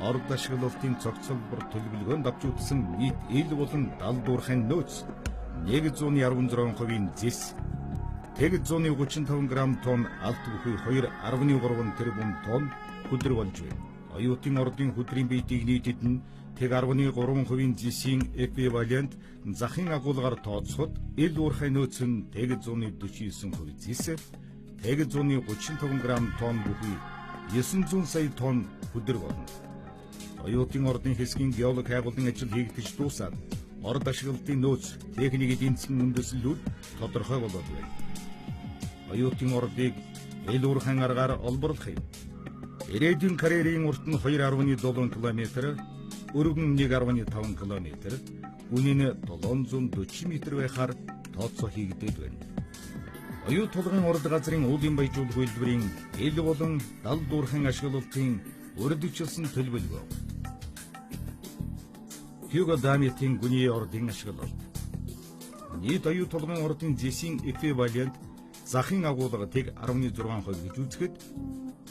орд ашиглалтын цогцлбор төлөвлөгөөнд авч үзсэн нийт ил болон дал дуурхайн нөөц 116%-ийн зэс тэг 135 грамм тонн алт бүхий 2.3 тэрбум тонн хүдэр болж байна. Оюутын ордын хүдрийн биетийг нийтэд нь тэг 13%-ийн зэсийн эквивалент захын агуулгаар тооцоход ил уурхай нөөц нь тэг 149% зэс тэг 135 грамм тонн бүхий 900 сая тонн хүдэр болно. Оюутын ордын хэсгийн геолог хайгуулын ажил хийгдэж дуусаад орд ашиглалтын нөөц техник эдийн засгийн үндэслэлүүд тодорхой болоод байна. Оюутын ордыг ил уурхайн аргаар олборлох юм. Ирээдүйн карьерийн урт нь 2.7 км, өргөн 1.5 км, үнэ нь 740 м байхаар тооцоо хийгдээд байна. Оюу толгойн урд газрын уулын баяжуулах үйлдвэрийн ил болон дал дуурхайн ашиглалтын урьдчилсан төлөвлөгөө. Хьюго Дамитийн гүний ордын ашиглалт. Нийт оюу толгойн ордын зэсийн эквивалент захын агуулга тэг 16% гэж үзэхэд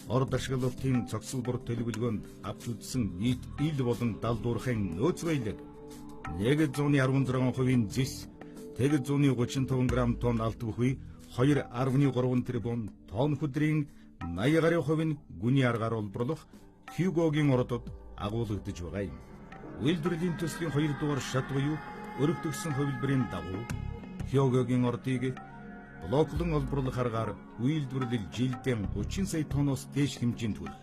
орд ашиглалтын цогцлбор төлөвлөгөөнд авч үзсэн нийт ил болон дал дуурхайн нөөц баялаг 116%-ийн зэс тэг 135 грамм тонн алт бүхий 2.3 тэрбум тонн хүдрийн 80% нь гүний аргаар олборлох Хьюгогийн ордод агуулгадж байгаа юм. Үйлдвэрлэлийн төслийн 2 дугаар шат буюу өргөдөгсөн хувилбарын дагуу Хьюгогийн ордыг блоклон олборлох аргаар үйлдвэрлэл жилдээ 30 сая тонноос дээш хэмжээнд хүрэх.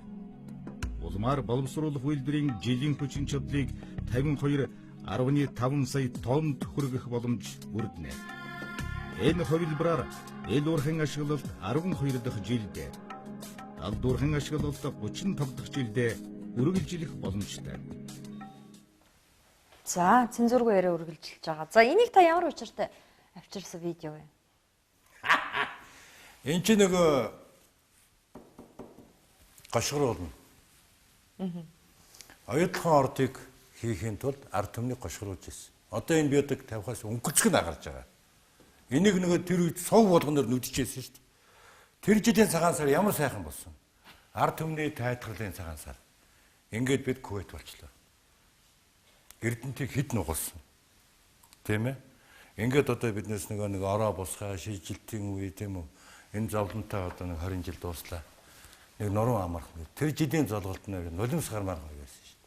Улмаар боловсруулах үйлдвэрийн жилийн хүчин чадлыг 52.5 сая тонн хүргэх боломж бүрдэнэ. Энэ хувилбараар ил уурхайн ашиглалт 12 дахь жилдээ, дал дуурхайн ашиглалт 35 дахь жилдээ үргэлжлэх боломжтой. За, цензургүй яриа үргэлжилж байгаа. За, энийг та ямар учиртай авчирсан видео вэ? Энд чинь нөгөө гошгор болно. Оюутлахын ордыг хийхийн тулд ард түмнийг гошгоруулж ирсэн. Одоо энэ биодаг тавихаас өнгөлцгөн агарч байгаа. Энийг нөгөө тэр үед сов болгоноор нүдчихсэн шүү дээ. Тэр жилийн цагаан сар ямар сайхан болсон. Ард түмний тайлхарлын цагаан сар. Ингээд бид Кувейт болчлоо. Эрдэнтийг хэд нугалсан. Тийм ээ? Ингээд одоо биднээс нэг ороо босгоо шийжилтийн үе тийм үү? Энэ зовлонтой одоо нэг 20 жил дууслаа. Нэг нуруу амарх. Тэр жилийн золголт нь нулимс гармаар гоё байсан шүү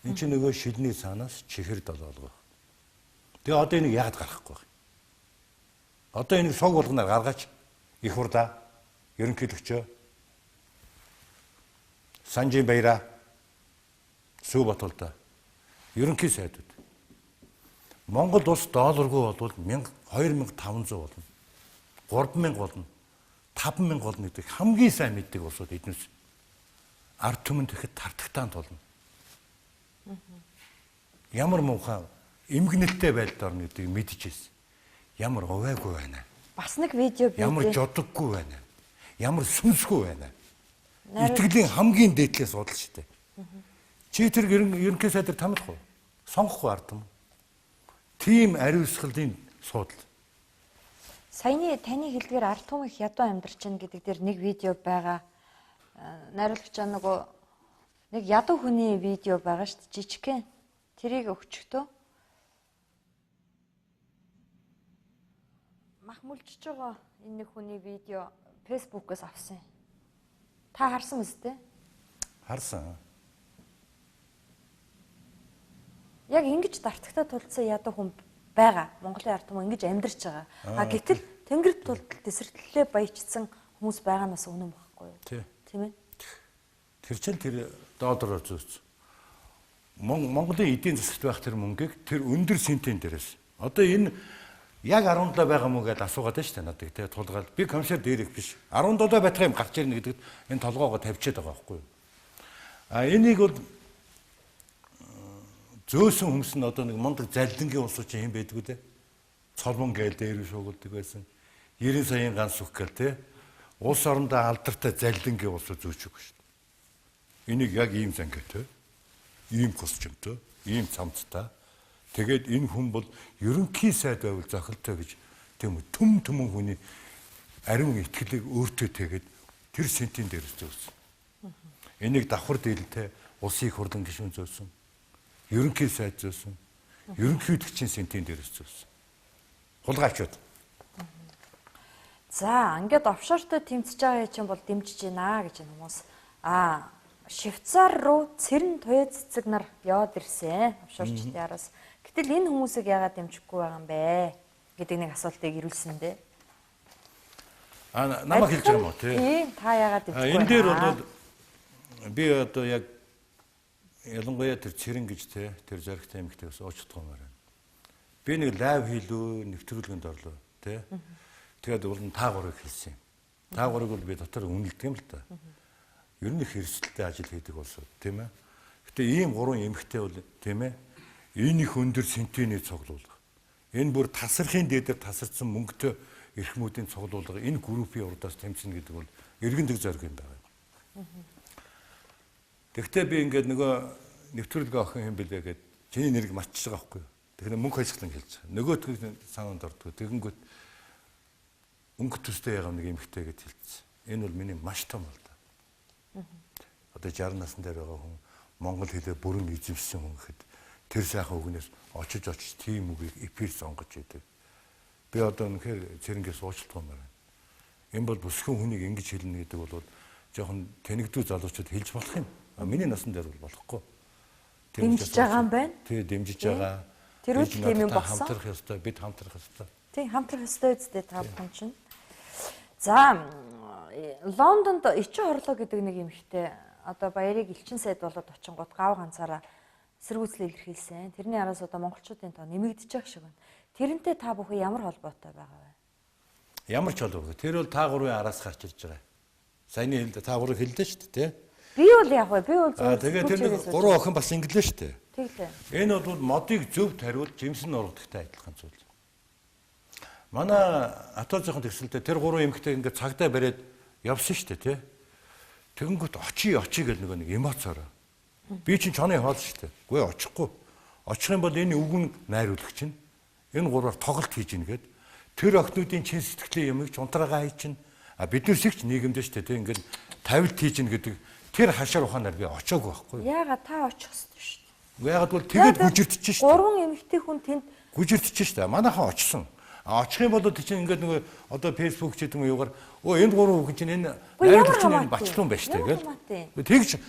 дээ. Энд чинь нөгөө шилний цаанаас чихэр долоолгоо. Тэгээ одоо энийг яагаад гаргахгүй вэ? Одоо энийг сог болгоноор гаргаач. Их хурда ерөнхийлөгчөө Санжин Баяра Сүү Батулда ерөнхий сайдууд Монгол улс долларгүй болвол 2500 болно. 3000 болно. 5000 болно гэдэг хамгийн сайн мэддэг улсууд эднээс ард түмэнд ихэд тартагтаан тулна. Ямар муухай эмгэнэлтэй байдалд орно гэдгийг мэдчихсэн. Ямар увайгүй байна. Бас нэг видео бий. Ямар жодоггүй байна. Ямар сүнсгүй байна. Итгэлийн хамгийн дээдлээс судал шүү дээ. Чи тэр ерөнхий сайдаар тамдах уу? Сонгохгүй ард юм. Тийм ариусгалын судал. Саяны таны хэлдгээр ард түмэн их ядуу амьдарч байна гэдэг дээр нэг видео байгаа. найруулагчаа нөгөө нэг ядуу хүний видео байгаа шүү дээ. Жижигхэн. Тэрийг өгчөхдөө мах мүлжиж байгаа энэ нэг хүний видео фэйсбүүкээс авсан. Та харсан үстэй? Харсан. Яг ингэж дартагтаа тулдсан ядуу хүн байгаа. Монголын ард түмэн ингэж амьдарч байгаа. Гэтэл тэнгэр тулдал тесрэлтлээ баяжсан хүмүүс байгаа нь бас үнэн багхгүй юу? Тийм ээ. Тэр чинь тэр доодороо зөөц. Монголын эдийн засагт байх тэр мөнгийг тэр өндөр сентийн дээрээс. Одоо энэ яг 17 байгаа мүү гэдээ асуугаад байна шүү дээ надад тий тулгаал. Би комиссар дээрх биш. 17 байх юм гарч ирнэ гэдэгт энэ толгоогоо тавьчихад байгаа байхгүй юу? Энийг бол зөөсөн хүмүүс нь одоо нэг мундаг залдингийн улсууд чинь хэм байдгүй дээ. Цолмон гээл дээр шуугуулдаг байсан. 90 саяын ганц сүх гээл тий. Улс орондоо алдартай залдингийн улсууд зөөчихөг шүү дээ. Энийг яг ийм зангиатай, ийм костюмтэй, ийм цамцтай. Тэгээд энэ хүн бол ерөнхий сайд байвал зохилтой гэж тийм үү төмөн хүний ариун итгэлийг өөртөө тэгээд тэр сентийн дээрс зөөсөн. Энийг давхар дийлэнтэй улсын их хурлын гишүүн зөөсөн. Ерөнхий сайд зөөсөн. Ерөнхий үдгчийн сентийн дээрс зөөсөн. Хулгайчуд. За, ингээд офшортой тэмцэж байгаа чинь бол дэмжиж байна гэж энэ хүмүүс. Швейцар руу цэрэн туяа цэцэг нар яваад ирсэн. Офшорчдын араас. Гэтэл энэ хүмүүсийг яагаад дэмжихгүй байгаа юм бэ гэдэг нэг асуултыг ирүүлсэн дээ. Намайг хэлж байгаа юм уу тий? Та яагаад дэмжихгүй вэ? Энэ дээр бол би одоо яг ялангуяа тэр цэрэн гэж тий тэр зоригтой эмэгтэйгээс уучлах юм байна. Би нэг лайв хийлүү, нэвтрүүлгэнд орлоо тий. Тэгээд уул нь таагуурыг хэлсэн. Таагуурыг бол би дотор үнэлдэг юм л та. Ер нь их хэрэгсэлтэй ажил хийдэг улсууд тийм ээ. Гэтэ ийм гурван эмэгтэй бол тийм ээ. Энэ их өндөр сентиний цуглуулга. Энэ бүр тасархын дээдээр тасарсан мөнгөтэй эрхмүүдийн цуглуулга энэ группийн урдаас тэмцэнэ гэдэг бол эргэн дэг зориг юм байна. Тэгвэл би ингээд нөгөө нэвтрүүлгээ охин юм бэлээ гэд чиний нэрийг мартчихж байгаа байхгүй юу. Тэгэхээр мөнгө хайлтсан хэлж байгаа. Нөгөөтгөө санаанд ордгоо. Тэгэнгүүт өнгө төстэй ягам нэг эмэгтэй гэж хэлсэн. Энэ бол миний маш том бол да. Одоо 60 насны дээр байгаа хүн монгол хэлээр бүрэн эзэмшсэн хүн гэхэд тэр сайхан үгнээс очиж тийм үгийг эпир сонгож идэг. Би одоо үнэхээр цэрэнгээс уучлах юм байна. Энэ бол бүсгэн хүнийг ингэж хэлнэ гэдэг бол жоохон тэнэгдүү залуучууд хэлж болох юм. Миний насны дээр бол болохгүй. Дэмжиж байгаа юм байна. Тий, дэмжиж байгаа. Тэр үл тийм юм болсон. Хамтрах ёстой, бид хамтрах ёстой. Тий, хамтрах ёстой үстэй та бүхэн чинь. За, Лондонд эчин хорлоо гэдэг нэг эмэгтэй одоо баярыг элчин сайд болоод очингууд гав ганцаараа эсэргүүцэл илэрхийлсэн. Тэрний араас одоо монголчуудын тоо нэмэгдэж байгаа шиг байна. Тэрнтэй та бүхэн ямар холбоотой байгаа вэ? Ямар ч холбоотой. Тэр бол та гурвын араас гарч ирж байгаа. Саяны хэлдэ та гурыг хэлдэ шүү дээ, тий? Би бол яг вэ? Би бол зөв. Тэгээд тэр гурван охин бас инглээ шүү дээ. Тэглээ. Энэ бол модыг зөв тариулж жимсэн ургадагтай адилхан зүйл. Манай атоозын төгсөлдөө тэр гурван эмэгтэй ингээд цагдаа бариад явсан шүү дээ, тий? Тэгэнгүүт очий гэж нэг эмоцороо. Би чинь чоны хоол шүү дээ. Гүй очихгүй. Очих юм бол энэ үгэн найруулагч нь энэ гурваар тоглолт хийж ийн гээд тэр охинуудын чин сэтгэлийн юмыг ч унтраагаа хий чинь бид нар шигч нийгэмдээ шүү дээ, тий? Ингээд тавилт хийж ийн гэдэг тэр хашаар ухаанаар би очоогүй байхгүй. Яагаад та очих ёстой шүү дээ. Яагаад бол тэгээд гүжирдэж шүү дээ. Гурван эмэгтэй хүн тэнд гүжирдэж шүү дээ. Манайхан очсон. Очих юм бол чинь ингээд нөгөө одоо фэйсбүүк ч гэдэг юм юугаар энэ гурван хүн чинь энэ найруулагч чинь бачлуун байж тээ гэл. Тэгж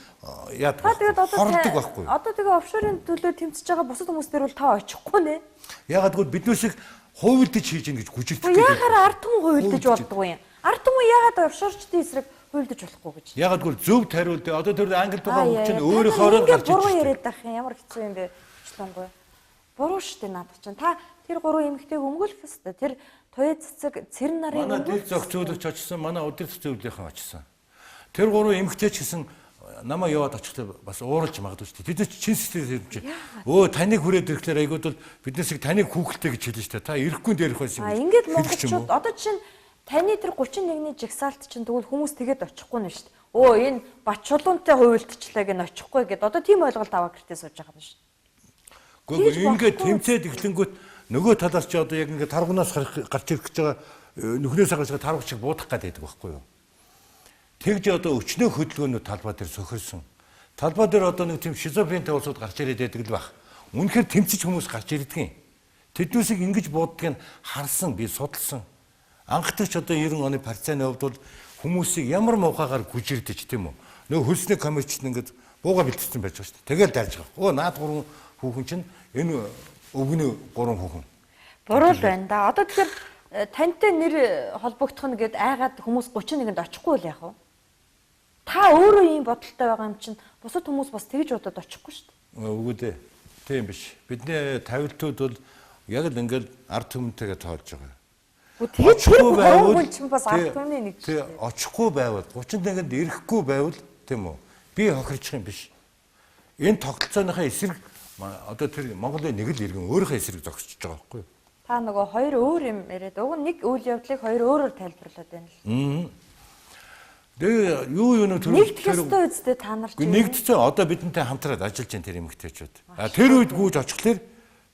яа хордог байхгүй. Одоо тэгээ офшорын төлөө тэмцэж байгаа бусад хүмүүс дээр бол та очихгүй нэ. Яагаад гэвэл бид нүсийг хувилдаж хийж ин гэж гүжирдэж байгаа. Яагаад ард түмэн хувилдаж болдгоо юм? Ард түмэн яагаад офшорчдын эсрэг хувилдаж болохгүй гэж? Яагаад гэвэл зөв тариулт одоо тэр англи байгаа хүн чинь өөрийнхөө гарч ирж буруу яриад байх юм. Ямар хэцүү юм бэ? Чтонгүй. Буруу штэ наадах чинь. Та тэр гурван эмэгтэйг өмгөөлөх ёстой. Тэр туяа цэцэг цэрэн нарын манай дэд зохицуулагч очсон, манай удирдах зөвлөлийн очсон. Тэр гурван эмэгтэй ч гэсэн намаа яваад очихлаа бас ууралж магадгүй шүү дээ. Тэд чин сэтгэл хэлж таныг хүрээд ирэхлээр айгууд бол биднээс таныг хүүхэлтэй гэж хэлнэ шүү дээ. Та ирэхгүй дээрх байсан юм. Ингээд монголчууд одоо чинь таны тэр 31-ний жагсаалт чинь тэгвэл хүмүүс тэгээд очихгүй нь шүү дээ. Энэ бат чулуунтай хувилдчихлаа гэж очихгүй гэд одоо тийм ойлголт аваа гэртээ сууж байгаа юм шүү дээ. Гэхдээ ингээд тэмцээд эхлэнгүүт нөгөө талаас чи одоо яг ингээд таргунаас гарч ирэх гэж байгаа нөхнөөс гарч байгаа таргуч шиг буудах гэдэг байхгүй юу? тэгж одоо өчнөө хөдөлгөөнүүд талбай дээр сөхөрсөн. Талбай дээр одоо нэг тийм шизофрентэй улсууд гарч ирээд байдаг л баг. Үнэхээр тэмцэж хүмүүс гарч ирдэг юм. Тэднүүсийг ингэж бууддгийг харсан, би судалсан. Анхдагч одоо 90 оны партизаны хувьд бол хүмүүсийг ямар муухайгаар гүжирдэж тийм үү. Нөгөө хөлсний коммерчд ингээд бууга бэлтгэсэн байж байгаа шүү дээ. Тэгэл дайж байгаа. Өө наад 3 хүүхэн чинь энэ өвгөний 3 хүүхэн. Буруу л байна да. Одоо тэгэхээр тантай нэр холбогдох нь гээд айгаад хүмүүс 31-нд очихгүй л яах вэ? Та өөрөө ийм бодолтой байгаа юм чинь бусад хүмүүс бас тэгж бодоод очихгүй шүү дээ. Үгүй дээ. Тийм биш. Бидний тавилтууд бол яг л ингээд ард түмэнтэйгээ тоолж байгаа. Тэгээд тэр хүн чинь бас ард түмний нэг тийм очихгүй байвал 31-нд ирэхгүй байвал тийм үү? Би хохирчих юм биш. Энэ тогтолцооныхаа эсрэг одоо тэр Монголын нэг л иргэн өөрийнхөө эсрэг зогсож байгаа байхгүй юу? Та нөгөө хоёр өөр юм яриад уг нэг үйл явдлыг хоёр өөрөөр тайлбарлаад байна л. Тэгээ юу нэг нэгдэх ёстой үстэй та нар чинь. Нэгдсэн одоо бидэнтэй хамтраад ажиллаж байна тэр эмэгтэйчүүд. Тэр үед гүйж очихлоор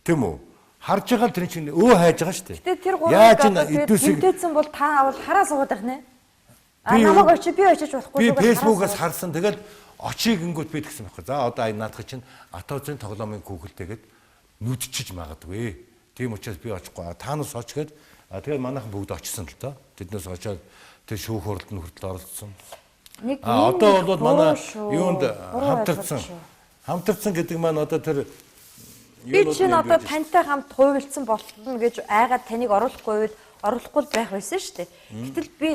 тийм үү? Харж байгаа л тэр чинь өө хайж байгаа шүү дээ. Гэтэ тэр гурав идүүсэн бол та бол хараа суугаад байх нэ. Намайг очиж би очиж болохгүй. Би фэйсбүүкээс харсан. Тэгэл очиг ингүүт би тэгсэн байхгүй. За одоо наадах чинь Атозын тоглоомын Google-тэйгээд нүдчиж магадгүй. Тийм учраас би очихгүй. Та нас очгээд тэгээд манайхан бүгд очсон л доо. Тэднээс очоод тэр шүүх хуралд нь хүртэл оролцсон. Одоо бол манай юунд хамтарсан гэдэг маань одоо тэр би чинь одоо тантай хамт хувилсан болно гэж айгаад таныг оруулахгүй байх байсан шүү дээ. Гэтэл би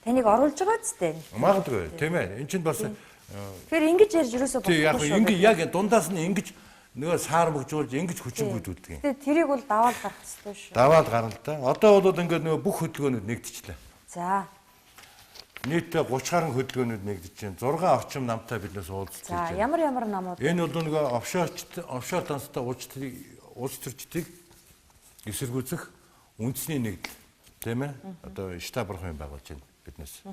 таныг оруулж байгаа зү. Магадгүй тийм ээ. Энд чинь бас тэгэхээр ингэж ярьж юусоо болохгүй шүү. Ингэ яг дундаас нь ингэж нөгөө саар мөгжүүлж ингэж хүчингүүдүүлдэг юм. Тэгээ тэрийг бол даваад гарах хэрэгтэй шүү. Даваад гарна л да. Одоо бол ингээд нөгөө бүх хөдөлгөөнүүд нэгдчихлээ. За. Нийтдээ 30 гаруй хөдөлгөөнүүд нэгдэж байна. 6 орчим намтай биднээс уулзсан. За ямар намууд? Энэ бол нөгөө офшор танстай улс төрчдийг эсэргүүцэх үндэсний нэгдэл тийм ээ. Одоо штаб-орхон байгуулж байна биднээс.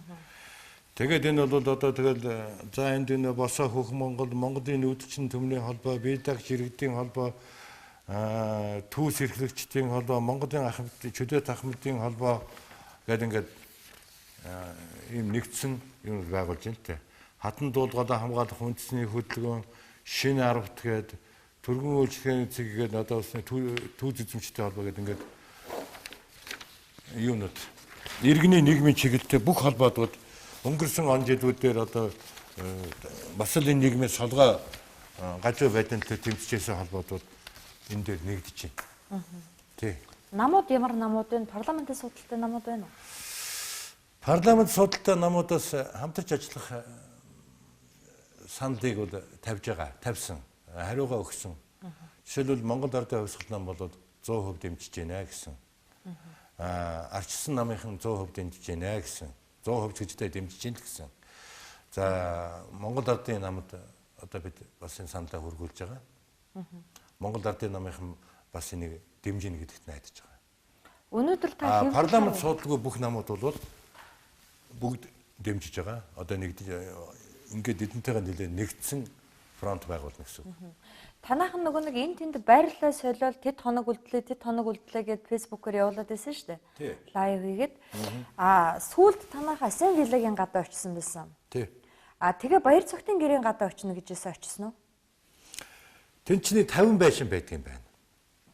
Тэгээд энэ бол одоо тэгэл за энд энэ босоо хөх Монголын нүүдчин төмний холбоо, Бийдагч иргэдийн холбоо, түүс эрхлэгчдийн холбоо, Монголын чөлөөт ахмадын холбоо гэдэг ингээд ийм нэгдсэн юм байгуулж байна л те. Хатан дуулгаалаа хамгаалах үндэсний хөдөлгөөн, шинэ арвт гээд төргөн үйлчлэгээний цэг гээд одоо бас түүз эзэмштэй холбоо гэдэг ингээд юунууд иргэний нийгмийн чиглэлтэй бүх холбоодууд өнгөрсөн он жилүүдээр одоо бас л энэ нийгмийн солгоо гажуу байдлаар тэмцэжсэн холбоодууд энэ дээр нэгдэж байна. Тий. Намууд ямар намууд вэ? Парламентын судалтай намууд байна уу? Парламент судалтай намуудаас хамтарч ажиллах сандыг бол тавьсан. Хариугаа өгсөн. Жишээлбэл Монгол Ардын хувьсгал нам бол 100% дэмжиж байна гэсэн. Арчсан намынхан 100% дэмжиж байна гэсэн. 100% гэжтэй дэмжиж байна гэсэн. За Монгол Ардын намд одоо бид бас энэ сандаа хөргүүлж байгаа. Монгол Ардын намынхан бас энийг дэмжинэ гэдэгт найдаж байгаа. Өнөөдөр та хэв парламент судалгүй бүх намууд бол бүгд дэмжиж байгаа. Одоо ингээд эдэнтэйгээ нэлээд нэгдсэн фронт байгуулна гэсэн. Танайхан нөгөө нэг энэ тэнд байрлалаа солиол тэд хоног үлдлээ гэд фэйсбүүкээр явуулаад байсан шүү дээ. Лайв хийгээд сүүлд танайхан Ассамблегийн гадаа очсон байсан. Тий. Тэгээ Баяр цогтын гэрийн гадаа очно гэжээс очсон уу? Тэнцний 50 байшин байдаг юм байна.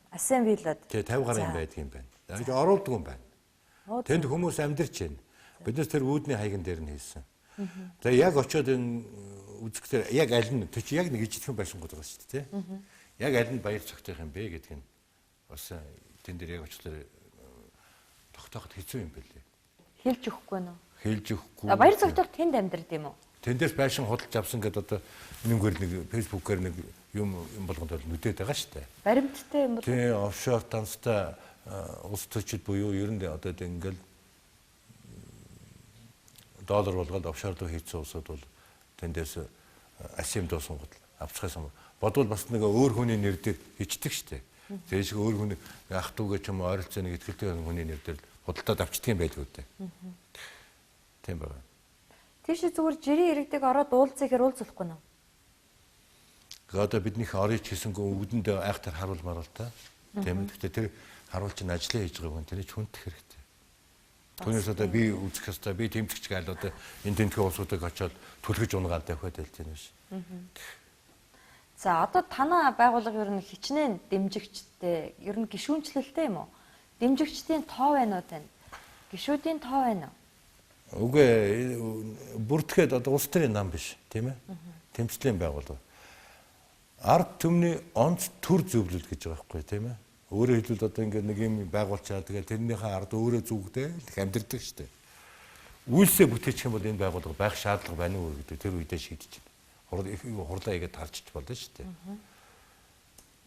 Ассамблед. Тий 50 гаруй байдаг юм байна. Яг оруулдаг юм байна. Тэнд хүмүүс амьдарч байна. Биднес тэр үүдний хаягн дээр нь хийсэн. Тэгээ яг очиод энэ үзэхдээ яг аль нь тэр чи яг нэг ижидхэн байшингууд байгаа шүү дээ, тий. Яг аль нь Баяр цогтойх юм бэ гэдг нь бас тэн дээр яг очлоо тогтооход хэцүү юм байлээ. Хэлж өгөхгүй нөө. Хэлж өгөхгүй. Баяр цогтойх тэнд амьдард юм уу? Тэндээс байшин худалдаж авсан гэдээ одоо энэгээр нэг фэйсбүүкээр нэг юм болгонд бол нүдэд байгаа шүү дээ. Баримттай юм бол. Тий, офшор танстай улс төрчид буюу ер нь одоо ингээл доллар болгоод офшор руу хийцэн улсууд бол тэндээс асим доосонгод авчихсан юм. Бодвол бас нэг өөр хүний нэр дээр хичдэг штэ. Тэгээ шиг өөр хүний ах トゥ гэж юм ойролцоо нэг ихтэй хүний нэр дээр худалдаад авчдаг юм байлгүй дээ. Тийм байна. Тийш зүгээр жирийн иргэдэг ороод уулзах хэрэг уулзахгүй нөө. Одоо биднийх орж хийсэнгөө өвдөндөө айхтар харуулмаар л та. Тийм. Гэхдээ тэр харуулч нь ажиллаа хийж байгаа хүн тэрийг хүндэх хэрэгтэй. Түүнээс одоо би үзэх ёстой, би тэмцэгч гээл одоо энэ тэнхээ улсуудыг очиод түлхэж унгаад тавиад хэлж байна ш. За одоо танай байгууллага ер нь хичнээн дэмжигчтэй, ер нь гишүүнчлэлтэй юм уу? Дэмжигчдийн тоо байна уу тань? Гишүүдийн тоо байна уу? Үгүй бүртгэхэд одоо улс төрийн нам биш, тийм ээ? Тэмцлийн байгууллага. Ард түмний онц төр зөвлөл гэж байгаа байхгүй тийм ээ? Өөрөөр хэлбэл одоо ингээд нэг юм байгуулчаад тэгээд тэрнийхээ ард өөрөө зүгдээ их амьдрдаг шүү дээ. Үйлсээ бүтээчих юм бол энэ байгууллага байх шаардлага байна уу гэдэг тэр үедээ шийдэж байна. Хурлаа игээд харж болно шүү дээ.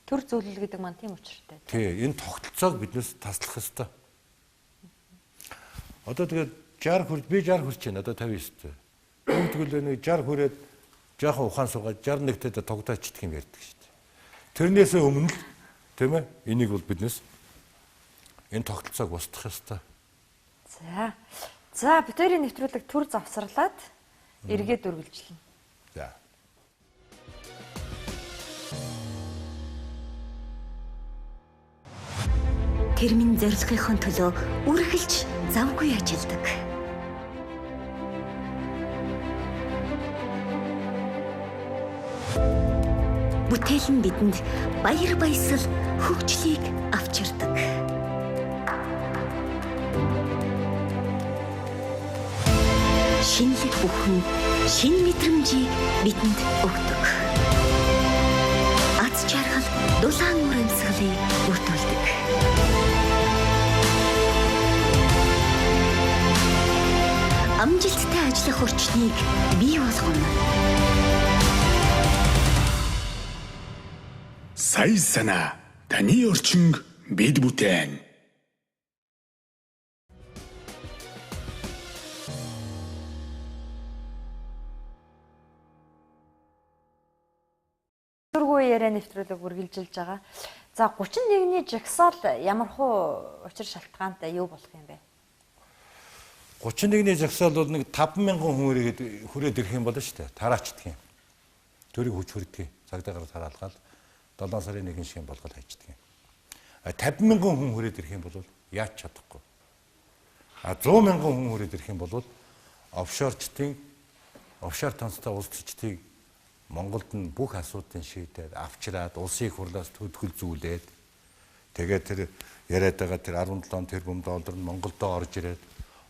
Төр зөвлөл гэдэг маань тийм учиртай. Тий, энэ тогтолцоог биднээс таслах ёстой. Одоо тэгээд 60 хүрд би 60 хүрч байна. Одоо 59-тэй. Тэгвэл нэг 60 хүрээд жоохон ухаан суугаад 61-тэй тогтоочдох юм ярьдаг шүү дээ. Тэрнээс өмнө л тийм ээ? Энийг бол биднээс энэ тогтолцоог устгах ёстой. За бид хоёрын нэвтрүүлэг төр завсарлаад эргээд үргэлжлэнэ. За. Тэрмийн зорилгын төлөө үргэлж завгүй ажилладаг. Бүтээл нь бидэнд баяр баясгал хөгжлийг авчирдаг. Шинэлэг бүхэн шин мэдрэмжийг бидэнд өгдөг. Аз жаргал дулаан уур амьсгалыг бүрдүүлдэг. Амжилттай ажиллах орчныг бий болгоно. Сая санаа таны орчин бид бүтээн. Тургуу яриа нэвтрүүлэг үргэлжилж байгаа. За 31-ний жагсаал ямар хуу учир шалтгаантай юу болох юм бэ? 31-ний жагсаал бол нэг 50000 хүн хүрээд ирэх юм болно шүү дээ. Тараачдаг юм. Төрийг хүч хүрдэг. Цагдаагаар тараалгаад 7 сарын 1 шиг болгоод хайчдаг юм. 50,000 хүн хүрээд ирэх юм бол яаж чадахгүй. 100,000 хүн хүрээд ирэх юм бол офшорчдын офшор танстай улсчдыг Монголд нь бүх асуудлын шийдээд авчираад улсын хурлаас төдөлзүүлээд тэгээд тэр яриад байгаа тэр 17 тэрбум доллар нь Монголдо орж ирээд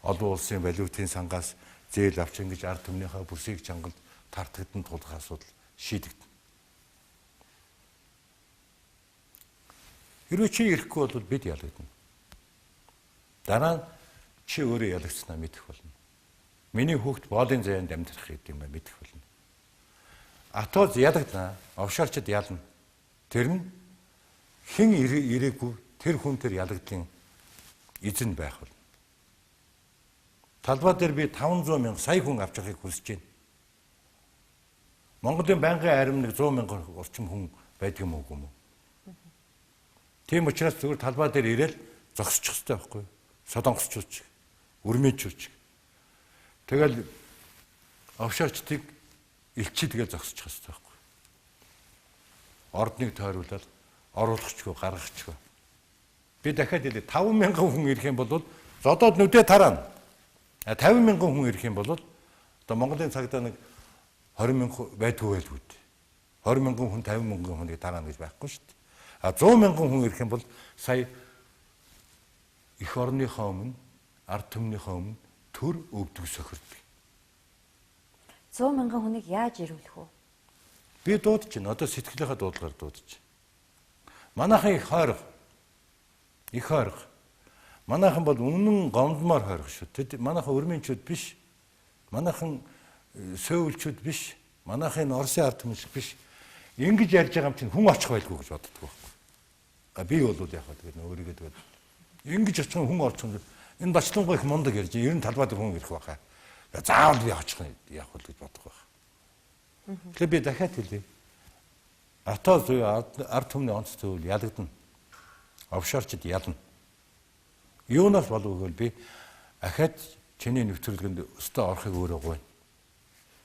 олон улсын валютын сангаас зээл авч ингэж ард түмнийхээ бүсийг чангалд тартагдан тулах асуудал шийдэгдэнэ. Хэрвээ чи ирэхгүй бол бид ялагдана. Дараа нь чи өөрөө ялагдсанаа мэдэх болно. Миний хүүхд боолын заяанд амьдрах гэдэг юм а мэдэх болно. Атоз ялагдана, офшорчд ялна. Тэр нь хэн ирээгүй тэр хүн тэр ялагдлын эзэн байх болно. Талбай дээр би 500,000 сая хүн авч явахыг хүсэж байна. Монголын байнгын арим нэг 100,000 орчим хүн байдаг юм уу? Тийм учраас зүгээр талбай дээр ирээл зогсчих хэрэгтэй байхгүй юу? Солонгосчууч, өрмөнчүүч. Тэгэл офшорчдыг элчи тэгээ зогсчих хэрэгтэй байхгүй юу? Ордныг тойруулаад оруулахчгүй гаргахчгүй. Би дахиад хэлээ 5,000 хүн ирэх юм бол зодоод нүдээ тараана. 50,000 хүн ирэх юм бол одоо Монголын цагдаа нэг 20,000 байдгүй байлгүй. 20,000 хүн 50,000 хүнийг тараана гэж байхгүй шүү дээ. 100,000 хүн ирэх юм бол сая эх орныхоо өмнө, ард түмнийхөө өмнө төр өвдөг сохирдог. 100,000 хүнийг яаж ирүүлэх вэ? Би дуудаж байна. Одоо сэтгэлийнхаа дуудлагаар дуудаж. Манайхан их хойрог. Их хойрог. Манайхан бол үнэн гомдмоор хойрог шүү. Тэд манайхан өрмөнчүүд биш. Манайхан сөөвлчүүд биш. Манайхан Оросын ард түмэн шиг биш. Ингэж ярьж байгаа юм чинь хүн очих байлгүй гэж боддог байхгүй. Би бол яг тэгээд өөрийгөө тэгээд ингэж очих хүн орчих юм. Энэ бачлангой их мундаг ярьж 90 талбай дээр хүн ирэх байхаа. Заавал би очих яах вэ гэж боддог байх. Тэгэхээр би дахиад хэлье. Атоо зүй ард түмний онц зөвл ялагдана. Офшорчд ялна. Юунаас болов гэвэл би ахад чиний нэвтрүүлгэнд өстө орохыг өөрөө гуйна.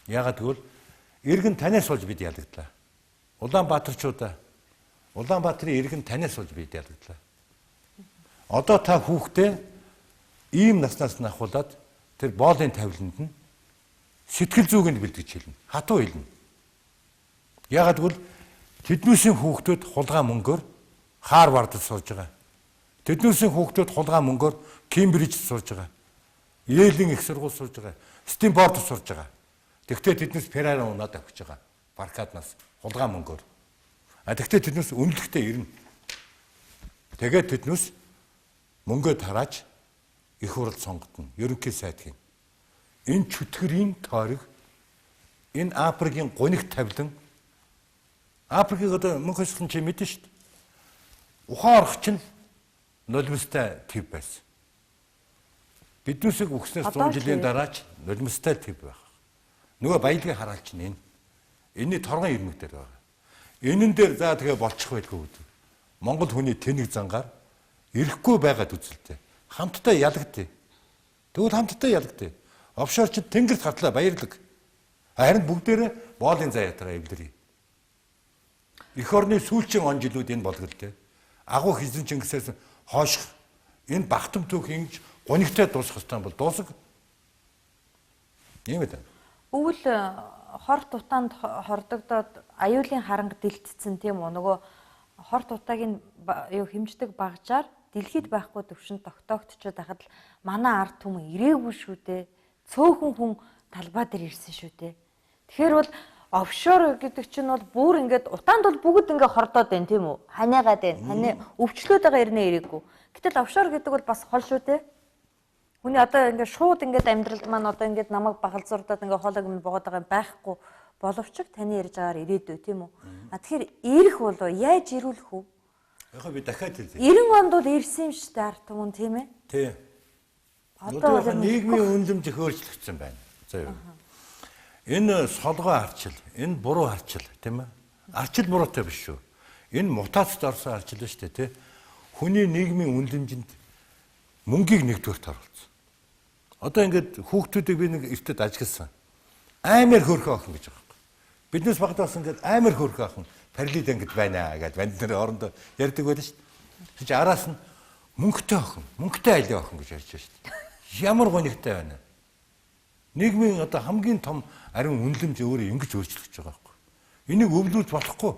Яагаад гэвэл иргэн танаас болж бид ялагдлаа. Улаанбаатарчуудаа Улаанбаатарын иргэн танаас болж бид ялагдлаа. Одоо та хүүхдээ ийм наснаас нь ахуулаад тэр боолын тавиланд нь сэтгэл зүгэнд бэлтгэж хэлнэ. Хатуу хэлнэ. Ягаад гэвэл тэднүүсийн хүүхдүүд хулгай мөнгөөр Харвардд сурж байгаа. Тэднүүсийн хүүхдүүд хулгай мөнгөөр Кембрижд сурж байгаа. Йелийн их сургууль сурж байгаа. Стэнфордд сурж байгаа. Тэгвэл тэднээс Феррари унаад авчиж байгаа. Баркаднаас хулгай мөнгөөр. Тэгвэл тэднээс үнэлэхдээ ирнэ. Тэгээд тэднээс мөнгөө тарааж их хурл сонгогдно. Ерөнхий сайд хийн. Энэ чөтгөрийн тойрог энэ Африкийн гуниг тавилан Африкийг одоо мөнх хэсгэн чи мэдэн шүү дээ. Ухаан орох чинь нулимстай төв байсан. Биднээсийг өгснээс 100 жилийн дараач нулимстай төв байх. Нөгөө баялагийг хараалч энэ. Энэний торгон ирмэг дээр байгаа. Энэн дээр за тэгээ болчих байлгүй үү. Монгол хүний тэнэг зангаар ирэхгүй байгаад үзэлтэй. Хамтдаа ялагдъя. Тэгвэл хамтдаа ялагдъя. Офшорчид тэнгэрт хатлаа баярлаг. Харин бүгдээрээ боолын заяатараа эвлэрээ. Эх орны сүүлчийн он жилүүд энэ болголтой. Агуу хизэн Чингисээс хооших энэ багтам түүх ингэж гунигтай дуусах хэвээр бол дуусах. Ийм ээ. Өвөл хор тутаанд хордогдоод аюулын харанга дэлтцсэн тийм үү? Нөгөө хор тутагийн юу хэмждэг багжаар дэлхийд байхгүй төвшөнд тогтоогдчиход байхад л манай ард түмэн ирээгүй шүү дээ. Цөөхөн хүн талбай дээр ирсэн шүү дээ. Тэгэхээр бол офшор гэдэг чинь бол бүр ингээд утаанд бол бүгд ингээд хордоод байна тийм үү? Ханиагаад байна. Хани өвчлөөд байгаа ирнэ ирээгүй. Гэтэл офшор гэдэг бол бас хол шүү дээ. Хүний одоо ингээд шууд ингээд амьдралд маань одоо ингээд намайг багалзуурдаад ингээд хоолойг минь богоод байгаа юм байхгүй боловч таны ярьж байгаагаар ирээдүй тийм үү? Тэгэхээр ирэх болов яаж ирүүлэх вэ? Яг би дахиад хэлье. 90 онд бол ирсэн юм шүү дээ ард түмэн тийм ээ? Тийм. Одоо нийгмийн үнэлэмж их өөрчлөгдсөн байна. За юу. Энэ солгоо арчил, энэ буруу арчил тийм ээ? Арчил буруутай биш шүү. Энэ мутацид орсон арчил шүү дээ тий. Хүний нийгмийн үнэлэмжинд мөнгийг нэгдүгээрт оруулсан. Одоо ингээд хүүхдүүдийг би нэг эртэд ажигласан. Амар хөөрхөн охин гэж байгаа юм. Биднээс багтаас ингээд амар хөөрхөн охин параллелд ингээд байна гэж банд нэр орондоо ярьдаг байлаа шүү дээ. Тэгж араас нь мөнгөтэй охин, мөнгөтэй айлын охин гэж ярьж байна шүү дээ. Ямар гонигтай байна. Нийгмийн одоо хамгийн том ариун үнэлэмж өөрөө ингэж өөрчлөгдөж байгаа байхгүй. Энийг өвлүүлж болохгүй.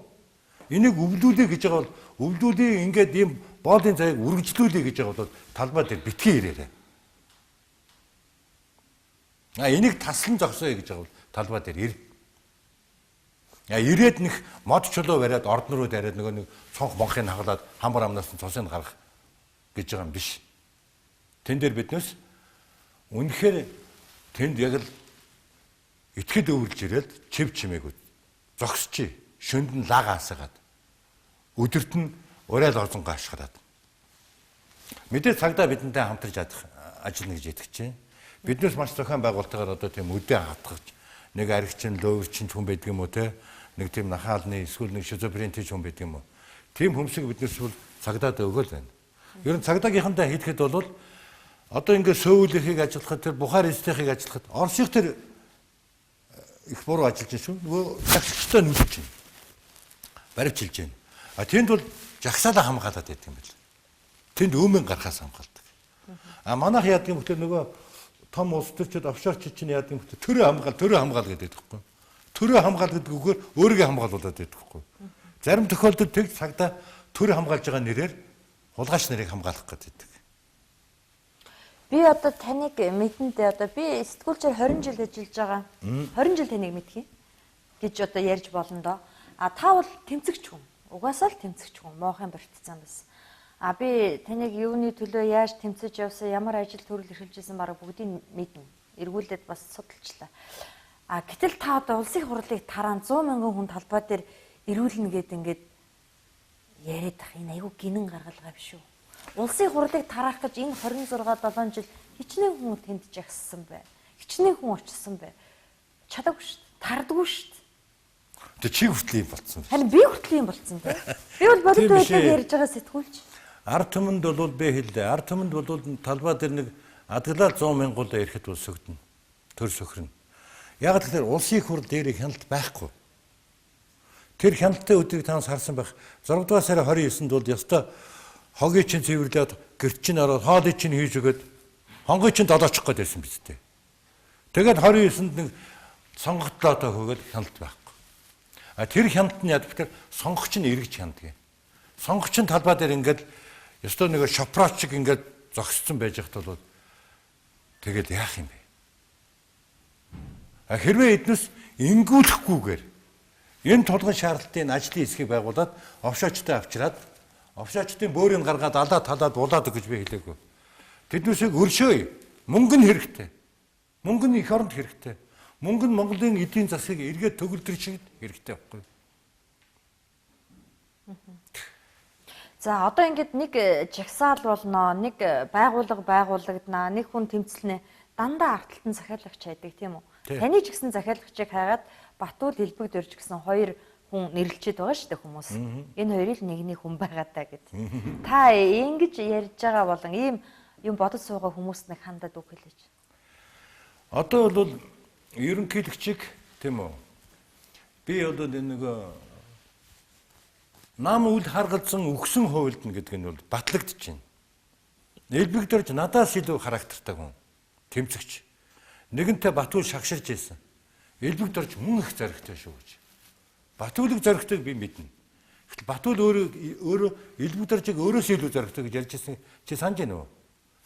Энийг өвлүүлээ гэж байгаа бол өвлүүлээ ингээд ийм боолын заяаг үргэлжлүүлээ гэж байгаа бол талбай дээр битгий ирээрээ. Энийг таслан зогсоё гэж байгаа бол талбай дээр ир. Ирээд нэг мод чулуу бариад ордон руу дараад нөгөө нэг цонх монхыг хагалаад хамбар амнаас нь цусыг гаргах гэж байгаа юм биш. Тэн дээр биднээс үнэхээр тэнд яг л итгэд өвлж ирээд чив чимээгүүд зогсчий. Шөнд нь лаг асгаад өдөрт нь уриал орзонгаа ашиглаад. Мэдээ цагдаа бидэнтэй хамтарч ажиллана гэж итгэж байна. Биднээс маш зохион байгуулалтаар одоо тийм үдээ хатгаж нэг аригчин, лөөвчин хүн байдаг юм уу те? Нэг тийм нахаалны эсвэл нэг шизофрентэй хүн байдаг юм уу? Тийм хүмүүсийг биднээс бол цагдаад өгөөл байна. Ер нь цагдаагийнхандаа хэлэхэд бол одоо ингээд сөүлэхийг ажиллахад тэр Бухар эстехийг ажиллахад Оросыг тэр их буруу ажиллаж байна шүү. Нөгөө загсагчтай нүдэж байна. Баривчилж байна. Тэнд бол жагсаалаа хамгаалаад байдаг юм байна. Тэнд өөмөн гарахаас хамгаалдаг. Манайх яадаг юм хөтөл нөгөө том улс төрчид офшорчид чинь яадаг юм хөтөл төрөө хамгаал гэдэг байхгүй. Төрөө хамгаал гэдэг үгээр өөрийгөө хамгаалуулад байдаг байхгүй. Зарим тохиолдолд тэг цагдаа төрөө хамгаалж байгаа нэрээр хулгайч нарыг хамгаалах гэдэг. Би одоо таныг мэдэндээ одоо би сэтгүүлчээр 20 жил ажиллаж байгаа. 20 жил таныг мэдхий гэж одоо ярьж болно доо. Та бол тэмцэгч хүн. Угаасаа л тэмцэгч хүн. Моохын барьцсан бас. Би таныг юуны төлөө яаж тэмцэж явсан, ямар ажил төрөл эрхэлжсэн бараг бүгдийг мэднэ. Эргүүлээд бас судалчлаа. Гэтэл та одоо улсын хурлыг тараан 100 мянган хүн талбай дээр ирүүлнэ гэдэг ингээд яриад ах энэ айгүй гинэн гаргалгаа биш үү? Улсын хурлыг тараах гэж энэ 26-7 жил хичнээн хүн тэнд жагссан бай. Хичнээн хүн очсон бай. Чадаагүй шүү дээ. Тардаггүй шүү дээ. Тэ чи хүртэл юм болцсон. Харин би хүртэл юм болцсон тийм. Би бол бодит байдлыг ярьж байгаа сэтгүүлч. Ард түмэнд бол би хэллээ. Ард түмэнд бол талбай дээр нэг адгалаад 100 мянган ирэхэд бол сөгдөн. Төр сөхрөн. Яг тэгэхээр улсын хурл дээр хяналт байхгүй. Тэр хяналттай өдрийг танаас харсан байх. 6 дугаар сарын 29-нд бол ёстой хогийг чинь цэвэрлээд гэрт чинь ороод хоолыг чинь хийж өгöd Хонгой чинь долоочих гээд байсан биз дээ. Тэгээд 29-нд нэг сонгогдлоо одоо хөөгээд хяналт байхгүй. Тэр хяналт нь яд гэхээр сонгогч нь эргэж хяндаг. Сонгогчийн талбай дээр ингээд ёстой нэг шопроч шиг ингээд зогссон байж хат бол тэгээд яах юм бэ? Хэрвээ эднэс ингүүлэхгүйгээр энэ тулгын шаардлагын ажлын хэсгийг байгуулад овшоочтой авчираад овшоочтын бөөрийг гаргаад алаа талаад булаад гэж би хэлээгүй. Тэднүүсийг өршөөе. Мөнгө нь хэрэгтэй. Мөнгө нь эх оронд хэрэгтэй. Мөнгө нь Монголын эдийн засгийг эргээд төгөлдөр шиг хэрэгтэй байхгүй. За одоо ингээд нэг жагсаал болно, нэг байгууллага байгуулагдана, нэг хүн тэмцэлнэ. Дандаа арталтан захиалагч хайдаг тийм үү? Таны ч гэсэн захиалагчийг хайгаад Батуул Элбэг Дөрж гэсэн хоёр хүн нэрлэлчээд байгаа шүү дээ хүмүүс. Энэ хоёрыг нэгний хүн байгаа даа гэд. Та ингэж ярьж байгаа болон ийм юм бодож суугаа хүмүүст нэг хандаад үг хэлээч. Одоо бол ерөнхийлөгчийг тийм үү? Би одоо нэг нам үл харгалзан өгсөн хуйлдна гэдэг нь бол батлагдаж байна. Элбэг Дөрж надаас илүү характертай хүн. Тэмцэгч. Нэгэнтээ Батуул шагширж байсан. Элбэг Дөрж мөн их зоригтой шүү гэж. Батуулыг зоригтойг би мэднэ. Гэтэл Батуул өөрөө Элбэг Дөржийг өөрөөсөө илүү зоригтой гэж ярьж байсан. Чи санаж байна уу?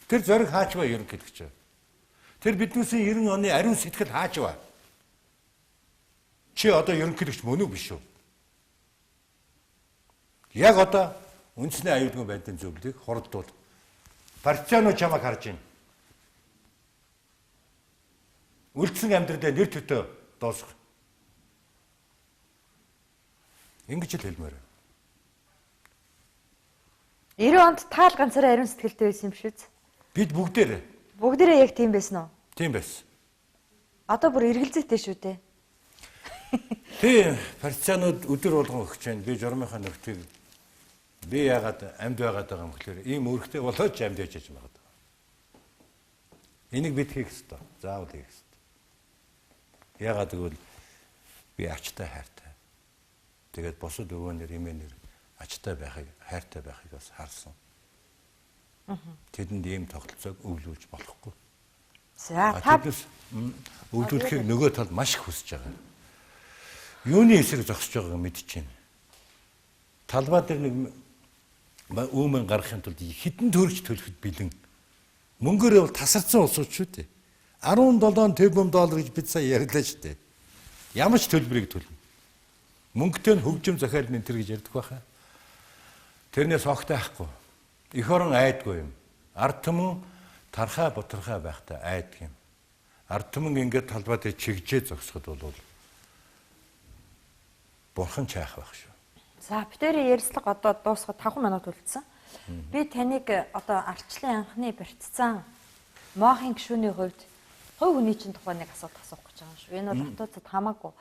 Тэр зориг хаач ба ерөнхийлөгч. Тэр биднээсээ 90 оны ариун сэтгэл хаач ба. Чи одоо ерөнхийлөгч мөн үү биш үү? Яг одоо үндэсний аюулгүй байдлын зөвлөлийг хурддуул. Партизанууд чамайг харж байна. Үлдсэн амьдралаа нэр төтөө доосох. Ингэж л хэлмээр. 90 онд таал ганцаараа ариун сэтгэлтэй байсан юм шүү дээ. Бид бүгдээрээ. Бүгдээрээ яг тийм байсан уу? Тийм байсан. Одоо бүр эргэлзээтэй шүү дээ. Тийм, партизанууд өдөр болгон өгч байна. Би журмынхаа нөхдөйг би яагаад амьд байгаад байгаа юм гэхээр ийм өрхтэй болоод ч амьд байж байгаа. Энийг бид хийх ёстой. Заавал хийх ёстой. Яагаад гэвэл би ачтай хайртай. Тэгээд босод өвөөнөр эмээнэр ачтай байхыг, хайртай байхыг бас харсан. Тэдэнд ийм тогтолцоог өвлүүлж болохгүй. За та өвлүүлэхийг нөгөө талд маш их хүсэж байгаа. Юуны эсрэг зогсож байгааг мэдчихэв. Талбай дээр нэг өөмөн гаргахын тулд хитэн төрж төлөхөд бэлэн. Мөнгөөр бол тасарсан улсууд шүү дээ. 17 тэрбум доллар гэж бид сая ярьлаа шүү дээ. Ямар ч төлбөрийг төлнө. Мөнгөтэй нь хөгжим захиална энэ төр гэж ярьдаг байхаа. Тэрнээс огт айхгүй. Эх орон айдгүй юм. Ард түмэн тархаа бутархаа байхтай айдаг юм. Ард түмэн ингээд талбай дээр чигжээ зогсоход бол бурхан чаах байх шүү. За битэрийн ярилцлага одоо дуусахад 5 минут үлдсэн. Би таныг одоо ардчлалын анхны барьцсан мохын гишүүний хувьд хувь хүний чинь тухай нэг асуудал асуух гэж байгаа юм шүү. Энэ бол хатууцад хамаагүй.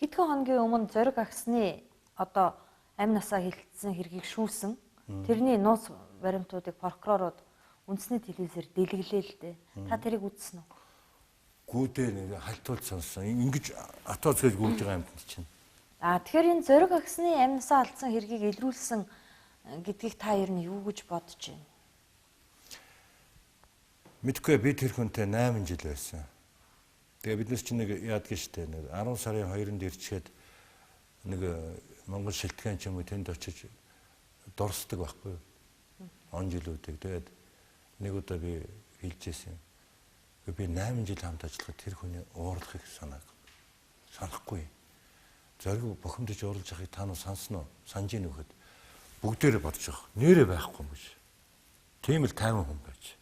Хэдхэн хоногийн өмнө зориг агсны одоо амь насаа хилтсэн хэргийг шүүсэн. Тэрний нууц баримтуудыг прокурорууд үндэсний телевизээр дэлгэлээ л дээ. Та тэрийг үзсэн үү? Гүүдээ нэг халтуул сонссон. Ингэж атооц гэж гүйж байгаа юмд чинь. Тэгэхээр энэ зориг агсны амь насаа алдсан хэргийг илрүүлсэн гэдгийг та ер нь юу гэж бодож байна? Мэдгүй би тэр хүнтэй 8 жил байсан. Тэгээ бид нар чинь нэг яадгийн штэ нэг 10 сарын 2-нд ирчихэд нэг Монгол шилтгэн ч юм уу тэнд очиж дурсдаг байхгүй. Он жилүүдийг тэгээд нэг удаа би хэлжсэн. Би 8 жил хамт ажиллахад тэр хүний уурлахыг санахгүй. Зориг бохомдож уурлаж байгааг та нар сансан уу? Санаж ийн үхэд бүгдээрээ бодож байгаа. Нэрээ байхгүй юм биш. Тийм л тайван хүн байж.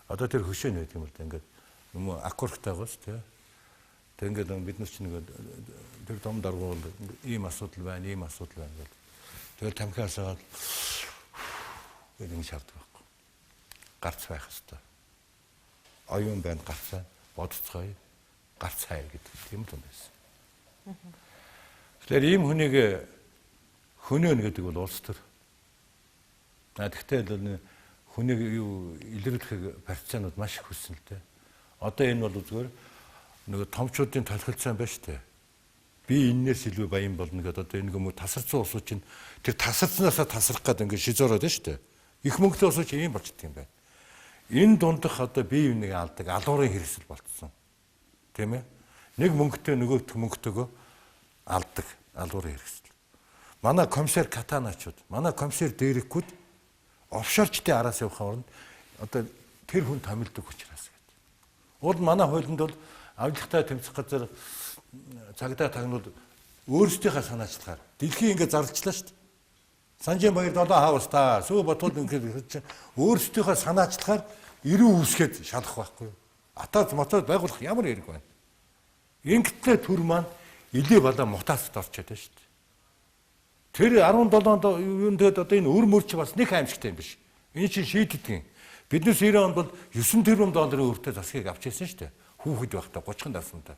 Одоо тэр хөшөө нээд юм л да ингээд юм аккурттай гоос тий. Тэг ингээд бид нар ч нэг тэр том даргуул ийм асуудал байна гэл. Тэгэл тамхиасаад гэдэг шаард байхгүй. Гарц байх хэвээр. Оюун байна гарцаа бодцгоё. Гарц хай гэдэг тийм л юм байсан. Тэгэхээр ийм хүнийг хөнөөн гэдэг бол улс төр. Гэхдээ л хүнийг юу илэрлэхийг партизанууд маш их хүссэн л дээ. Одоо энэ бол зүгээр нэг томчуудын толгойлцсон байна шүү дээ. Би энээс илүү баян болно гэдэг одоо энэ юм тасарсан улсууд чинь тэр тасарснаасаа тасрах гэдэг ингээд шизороод байна шүү дээ. Их мөнгөтэй улсууд чинь ийм болчихдөг юм байна. Энэ дундах одоо бие биенийг алдаг алуурын хэрэгсэл болцсон. Тийм ээ? Нэг мөнгөтэй нөгөөх мөнгөтэйгөө алдаг алуурын хэрэгсэл. Манай комиссар катаначууд, манай комиссар дээрэгкүүд офшорчдын араас явах оронд одоо тэр хүн томилдог учраас гэдэг. Уул манай хуулинд бол авилгатай тэмцэх газар цагдаа тагнууд өөрсдийнхээ санаачлагаар дэлхий ингээд зарлчлаа шүү дээ. Санжинбаяр 7 хаус та сүү ботууд ингээд өөрсдийнхөө санаачлагаар эрүү үүсгээд шалах байхгүй юу? Атаад моцоод байгуулах ямар хэрэг байна? Ингэтлээ төр маань илээ балаа мутацд орчод байна шүү дээ. Тэр 17-нд юунд тэгээд одоо энэ өр мөрч бас нэг аимшигтай юм биш. Энэ чинь шийддэг юм. Биднээс 90 онд бол 9 тэрбум долларын өртөө засгийг авч ирсэн шүү дээ. Хүүхэд байхдаа 30 наснаа.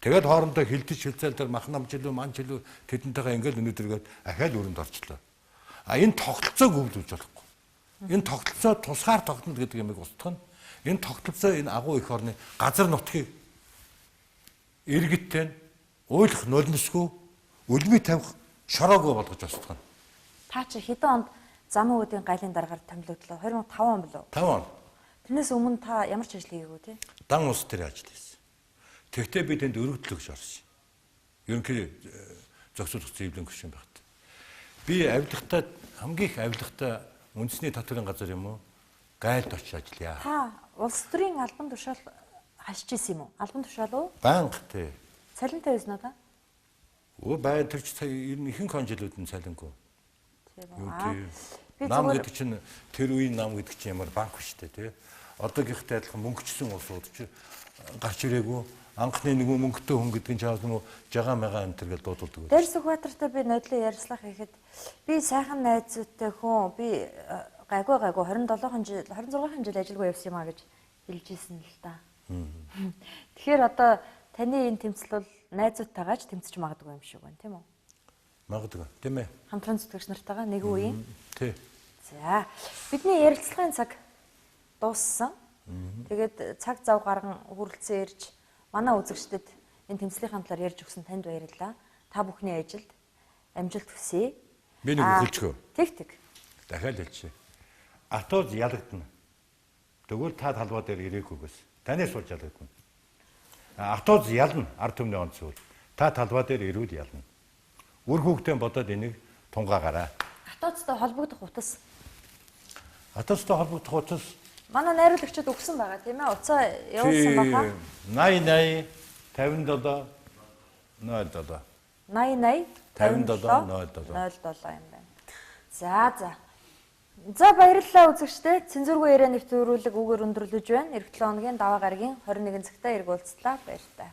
Тэгээд хоорондоо хилдэж хилцээлдэр махнамжилүү, манжилүү тэдэнтэйгээ ингээл өнөдөргээд ахаал өрөнд орчлоо. Энэ тогтолцоог өвлүүлж болохгүй. Энэ тогтолцоо тусгаар тогтно гэдэг юмыг устгах нь энэ тогтолцоо энэ агуу их орны газар нутгийг иргэдтэй уйлах нулимсгүй өлмий тавих шороогүй болгож устгах нь. Та чи хэдэн онд зам үүдийн гайлын дараагаар томилогдлоо? 2005 он билүү? 5 он. Тэрнээс өмнө та ямар ч ажил хийгээгүй тий? Дан ус дээр ажил хийсэн. Тэгтээ би тэнд өргөдлөгч орсон. Ерөнхий зохицуулах зөвлөлийн гишүүн багт. Би авилгатай хамгийн их авилгатай үндэсний татварын газар юм уу? Гайлд очиж ажиллая. Та улс төрийн албан тушаал хашиж исэн юм уу? Албан тушаал уу? Банк тий. Цалинтай байсан уу та? Өө байн төрч ихэнх он жилүүд нь цалингүй. Тийм. Нам гэдэг чинь тэр үеийн нам гэдэг чинь ямар банк биш үү тий? Одоогийнхтэй адилхан мөнгөчсөн улсууд чи гарч ирээгүй. Анхны нэг мөнгөтэй хүн гэдэг нь чаас нэг жагаа магаа энэ төр гэж дуудулдаг. Дээрс Сүхбаатартай би нодлоо ярьслах гэхэд би сайхан найзуудтай хүн би гайгүй 26 жил ажилгүй явсан юм а гэж хэлжсэн л та. Тэгэхээр одоо таны энэ тэмцэл бол найзуудтайгаач тэмцэж магадгүй юм шиг байна тийм үү? Магадгүй тийм ээ. Хамтран зүтгэгч нартайгаа нэг үеийн. Тий. За бидний ярилцлагын цаг дууссан. Тэгээд цаг зав гарган хүрэлцэн ирж манай үзэгчдэд энэ тэмцлийн талаар ярьж өгсөн танд баярлалаа. Та бүхний ажилд амжилт хүсье. Би нэг хэлчихв. Тэг. Дахиад хэлчихье. Атууз ялагдана. Тэгвэл та талбай дээр ирээгүйгээс танаас болж ялагдана. Атууз ялна ард түмний онцгой. Та талбай дээр ирүүл ялна. Үр хүүхдээ бодоод энийг тунгаагаарай. Атуузтай холбогдох утас. Атуузтай холбогдох утас манай найруулагчид өгсөн байгаа тийм ээ. Уцаа явуулсан баха. 80 57 07 80 57 юм байна. За баярлалаа үзэгчдээ. Цензургүй яриа нэвтрүүлэг үгээр өндөрлөж байна. Эх 7 хоногийн даваа гарагийн 21 цагтаа эрг уулзлаа. Баярлалаа.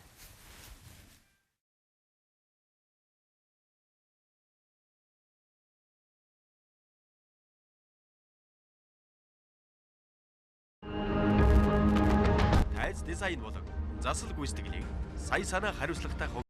Дизайн болон засал гүйцэтгэлийг сая санаа хариуцлагатай